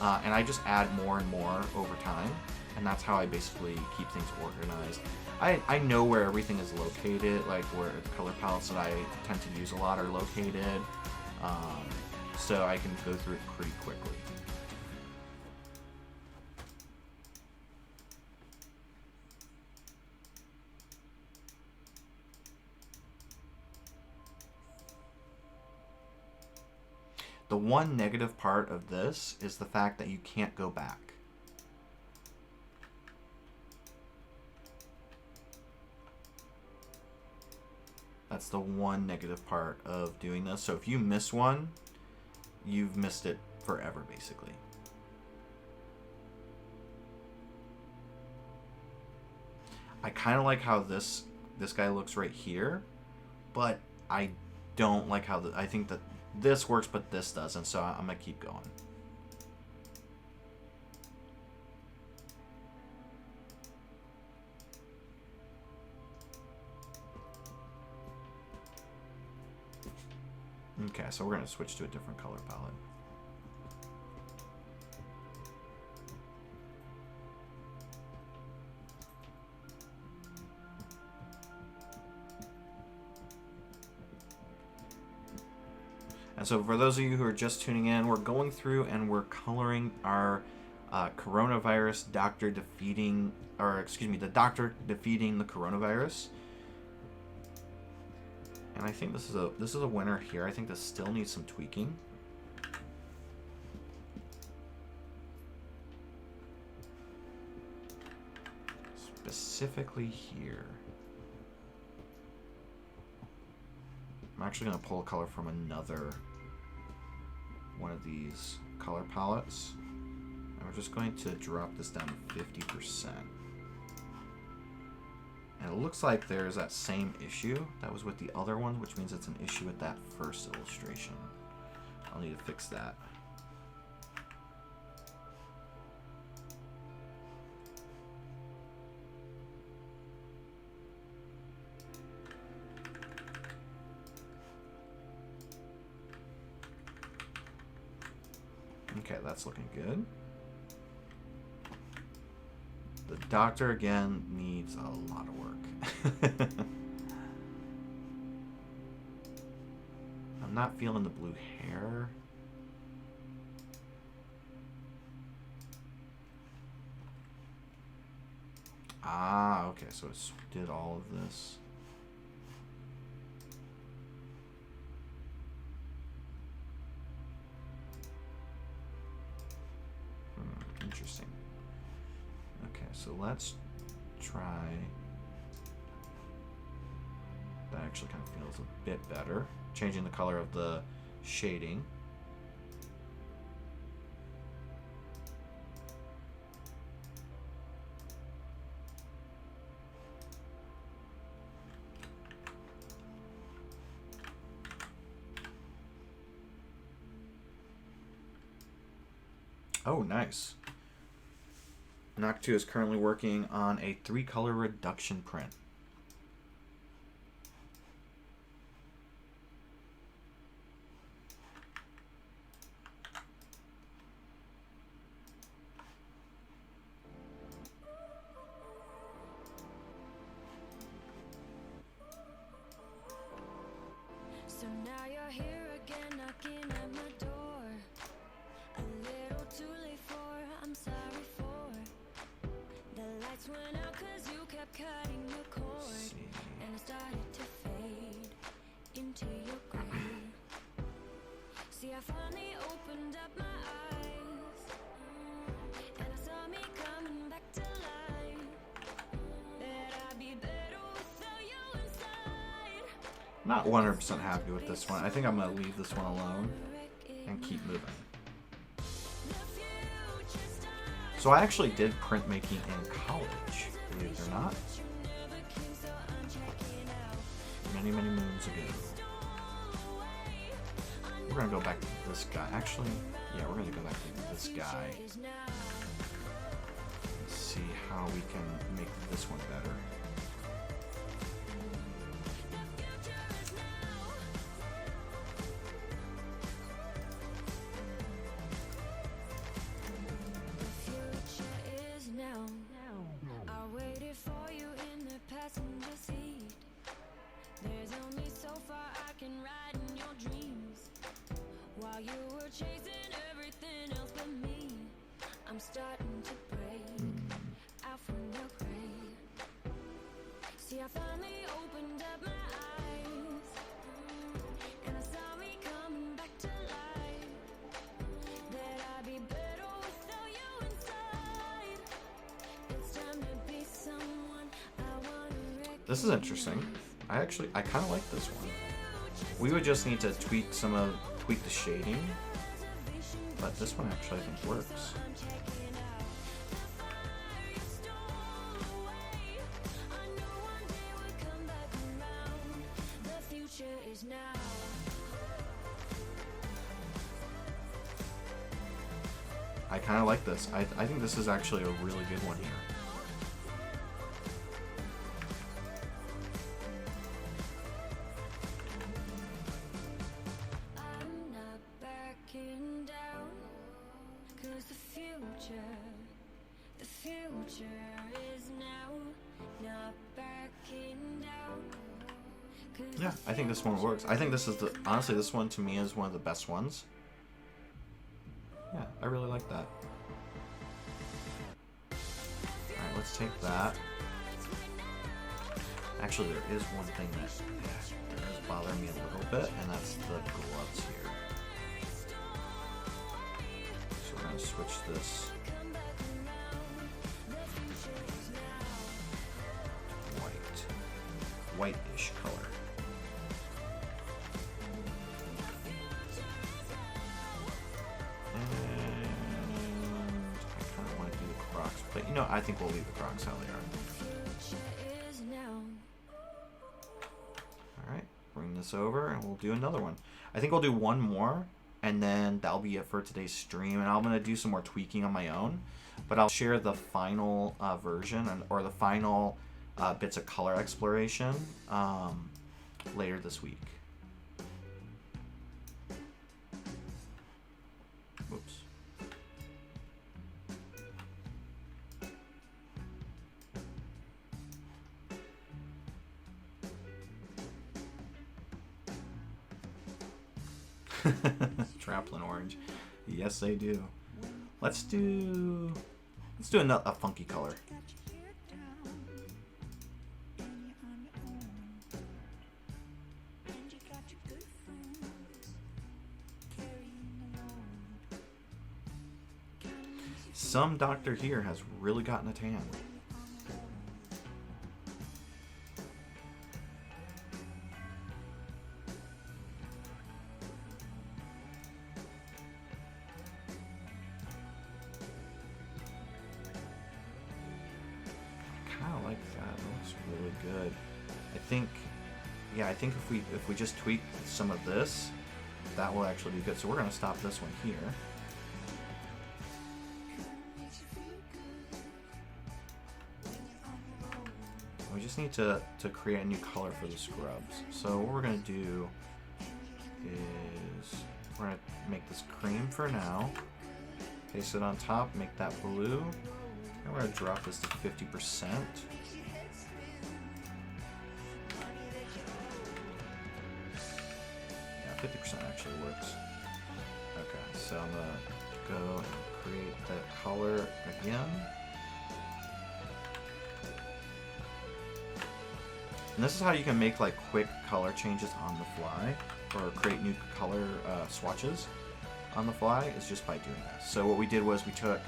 and I just add more and more over time, and that's how I basically keep things organized. I know where everything is located, like where the color palettes that I tend to use a lot are located, so I can go through it pretty quickly. The one negative part of this is the fact that you can't go back. That's the one negative part of doing this. So if you miss one, you've missed it forever, basically. I kind of like how this guy looks right here, but I don't like how I think that this works, but this doesn't. So I'm gonna keep going. Okay, so we're going to switch to a different color palette. And so for those of you who are just tuning in, we're going through and we're coloring our coronavirus doctor defeating, or excuse me, the doctor defeating the coronavirus. And I think this is a winner here. I think this still needs some tweaking. Specifically here. I'm actually going to pull a color from another one of these color palettes. And we're just going to drop this down to 50%. And it looks like there's that same issue that was with the other one, which means it's an issue with that first illustration. I'll need to fix that. Okay, that's looking good. The doctor, again, needs a lot of work. I'm not feeling the blue hair. Ah, okay, so it did all of this. Interesting. Okay, so let's try. That actually kind of feels a bit better. Changing the color of the shading. Oh, nice. Noctu is currently working on a 3-color reduction print. So now you're here again, knocking at my door. A little too late for, I'm sorry for. The lights went out 'cause you kept cutting the cord, and I started to fade into your grave. See, I finally opened up my eyes, and I saw me coming back to life. That I'd be better without you inside. Not 100% happy with this one. I think I'm going to leave this one alone and keep moving. So I actually did printmaking in college, believe it or not. Many, many moons ago. We're going to go back to this guy. Actually, yeah, we're going to go back to this guy. Let's see how we can make this one better. I'm starting to break out from your grave. See, I finally opened up my eyes, and I saw me coming back to life. That I'd be better without you inside. It's time to be someone I wanna recognize. This is interesting. I kind of like this one. We would just need to tweak the shading, but this one actually I think works. I kind of like this. I think this is actually a really good one here. I'm not backing down, 'cause the future is now. Not backing down. Yeah, I think this one works. I think this is honestly, this one to me is one of the best ones. Yeah, I really like that. Alright, let's take that. Actually, there is one thing that does bother me a little bit, and that's the gloves here. So we're going to switch this white-ish color. But you know, I think we'll leave the Crocs how they are. Alright, bring this over and we'll do another one. I think we'll do one more and then that'll be it for today's stream. And I'm going to do some more tweaking on my own. But I'll share the final version or the final bits of color exploration later this week. Whoops. Traplin orange. Yes, they do. Let's do a funky color. Some doctor here has really gotten a tan. I think if we just tweak some of this, that will actually be good. So we're going to stop this one here. We just need to create a new color for the scrubs. So what we're going to do is we're going to make this cream for now. Paste it on top, make that blue. And we're going to drop this to 50%. 50% actually works. Okay, so I'm gonna go and create that color again. And this is how you can make like quick color changes on the fly, or create new color swatches on the fly, is just by doing this. So what we did was we took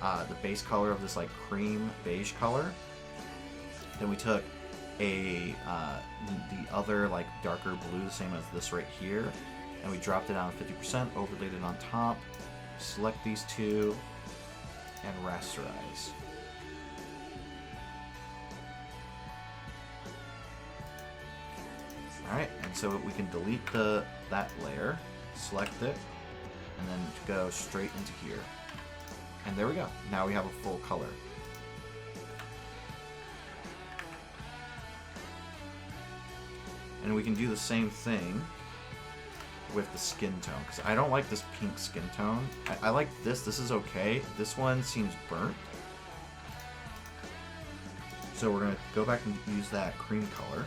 the base color of this like cream beige color, then we took the other like darker blue, the same as this right here, and we dropped it down 50%, overlaid it on top, select these two, and rasterize. Alright, and so we can delete that layer, select it, and then go straight into here. And there we go. Now we have a full color. And we can do the same thing with the skin tone, because I don't like this pink skin tone. I like this. This is okay. This one seems burnt. So we're going to go back and use that cream color.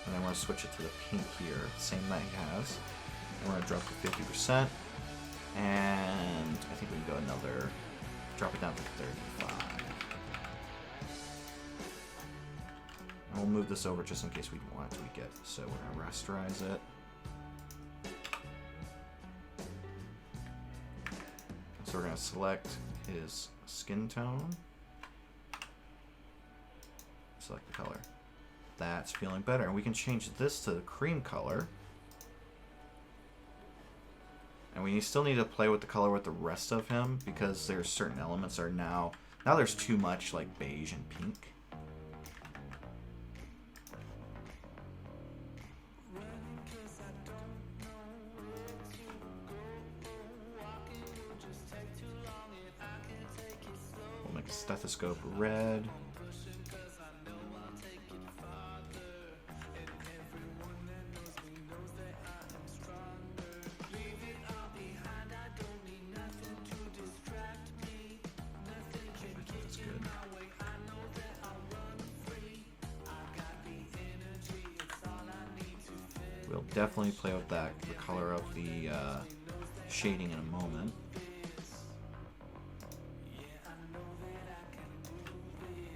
And I want to switch it to the pink here, same that he has. And we're going to drop to 50%. And I think we can go another, drop it down to 35. And we'll move this over just in case we want to tweak it. So we're going to rasterize it. So we're going to select his skin tone. Select the color. That's feeling better. And we can change this to the cream color. And we still need to play with the color with the rest of him, because there's certain elements are now there's too much like beige and pink. We'll make a stethoscope red. We'll definitely play with the color of the shading in a moment.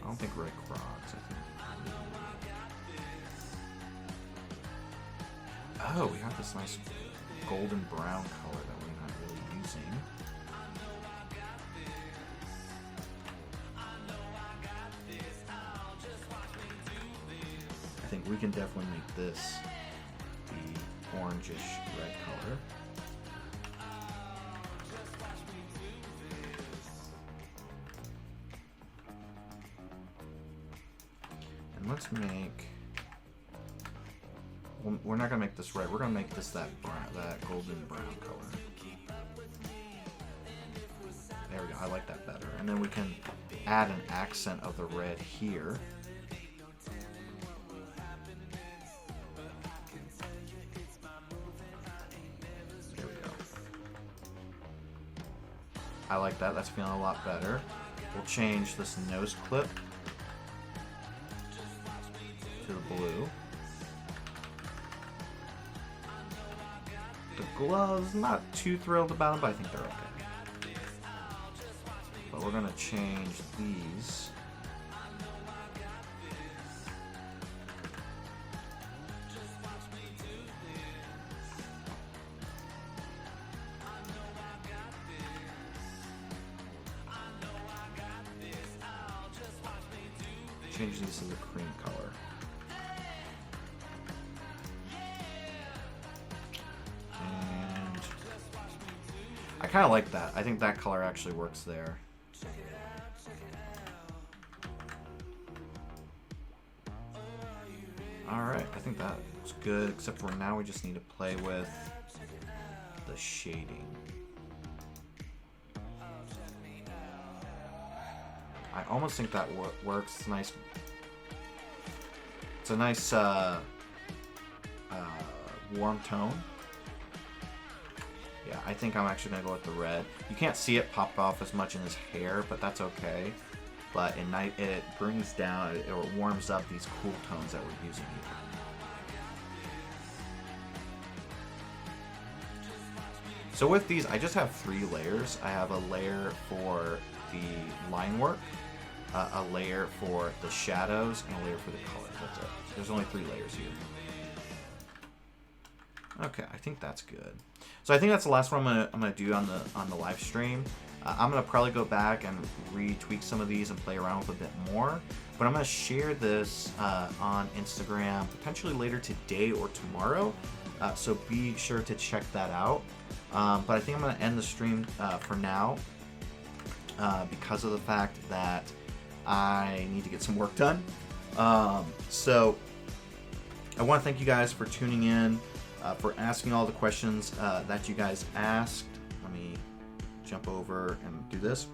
I don't think red crocs, I think. Oh, we have this nice golden brown color that we're not really using. I think we can definitely make this the orangish red color. And let's make, well, we're not gonna make this red, we're gonna make this that golden brown color. There we go, I like that better. And then we can add an accent of the red here. I like that, that's feeling a lot better. We'll change this nose clip to the blue. The gloves, not too thrilled about them, but I think they're okay. But we're gonna change these. Change these to the cream color. And I kind of like that. I think that color actually works there. Alright, I think that looks good, except for now we just need to play with the shading. I almost think that works. It's nice. It's a nice warm tone. Yeah, I think I'm actually gonna go with the red. You can't see it pop off as much in his hair, but that's okay. But it brings down, it warms up these cool tones that we're using here. So with these, I just have 3 layers. I have a layer for the line work, a layer for the shadows, and a layer for the colors. That's it. There's only 3 layers here. Okay, I think that's good. So I think that's the last one I'm gonna do on the live stream. I'm gonna probably go back and retweak some of these and play around with a bit more. But I'm gonna share this on Instagram potentially later today or tomorrow. So be sure to check that out. But I think I'm gonna end the stream for now because of the fact that I need to get some work done. So I want to thank you guys for tuning in, for asking all the questions that you guys asked. Let me jump over and do this.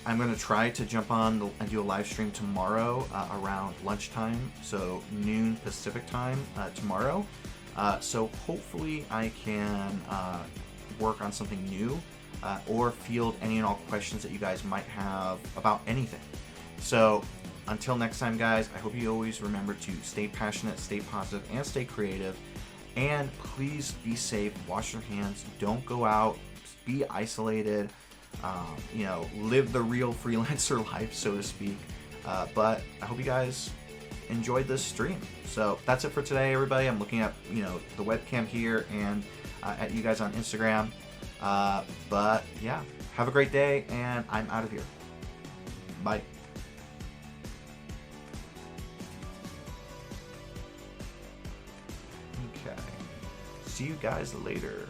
I'm going to try to jump on and do a live stream tomorrow around lunchtime, so noon Pacific time tomorrow. So hopefully I can work on something new or field any and all questions that you guys might have about anything. So until next time, guys, I hope you always remember to stay passionate, stay positive, and stay creative. And please be safe, wash your hands, don't go out, be isolated, live the real freelancer life, so to speak. But I hope you guys enjoyed this stream. So that's it for today, everybody. I'm looking at, the webcam here and at you guys on Instagram. But yeah, have a great day, and I'm out of here. Bye. Okay. See you guys later.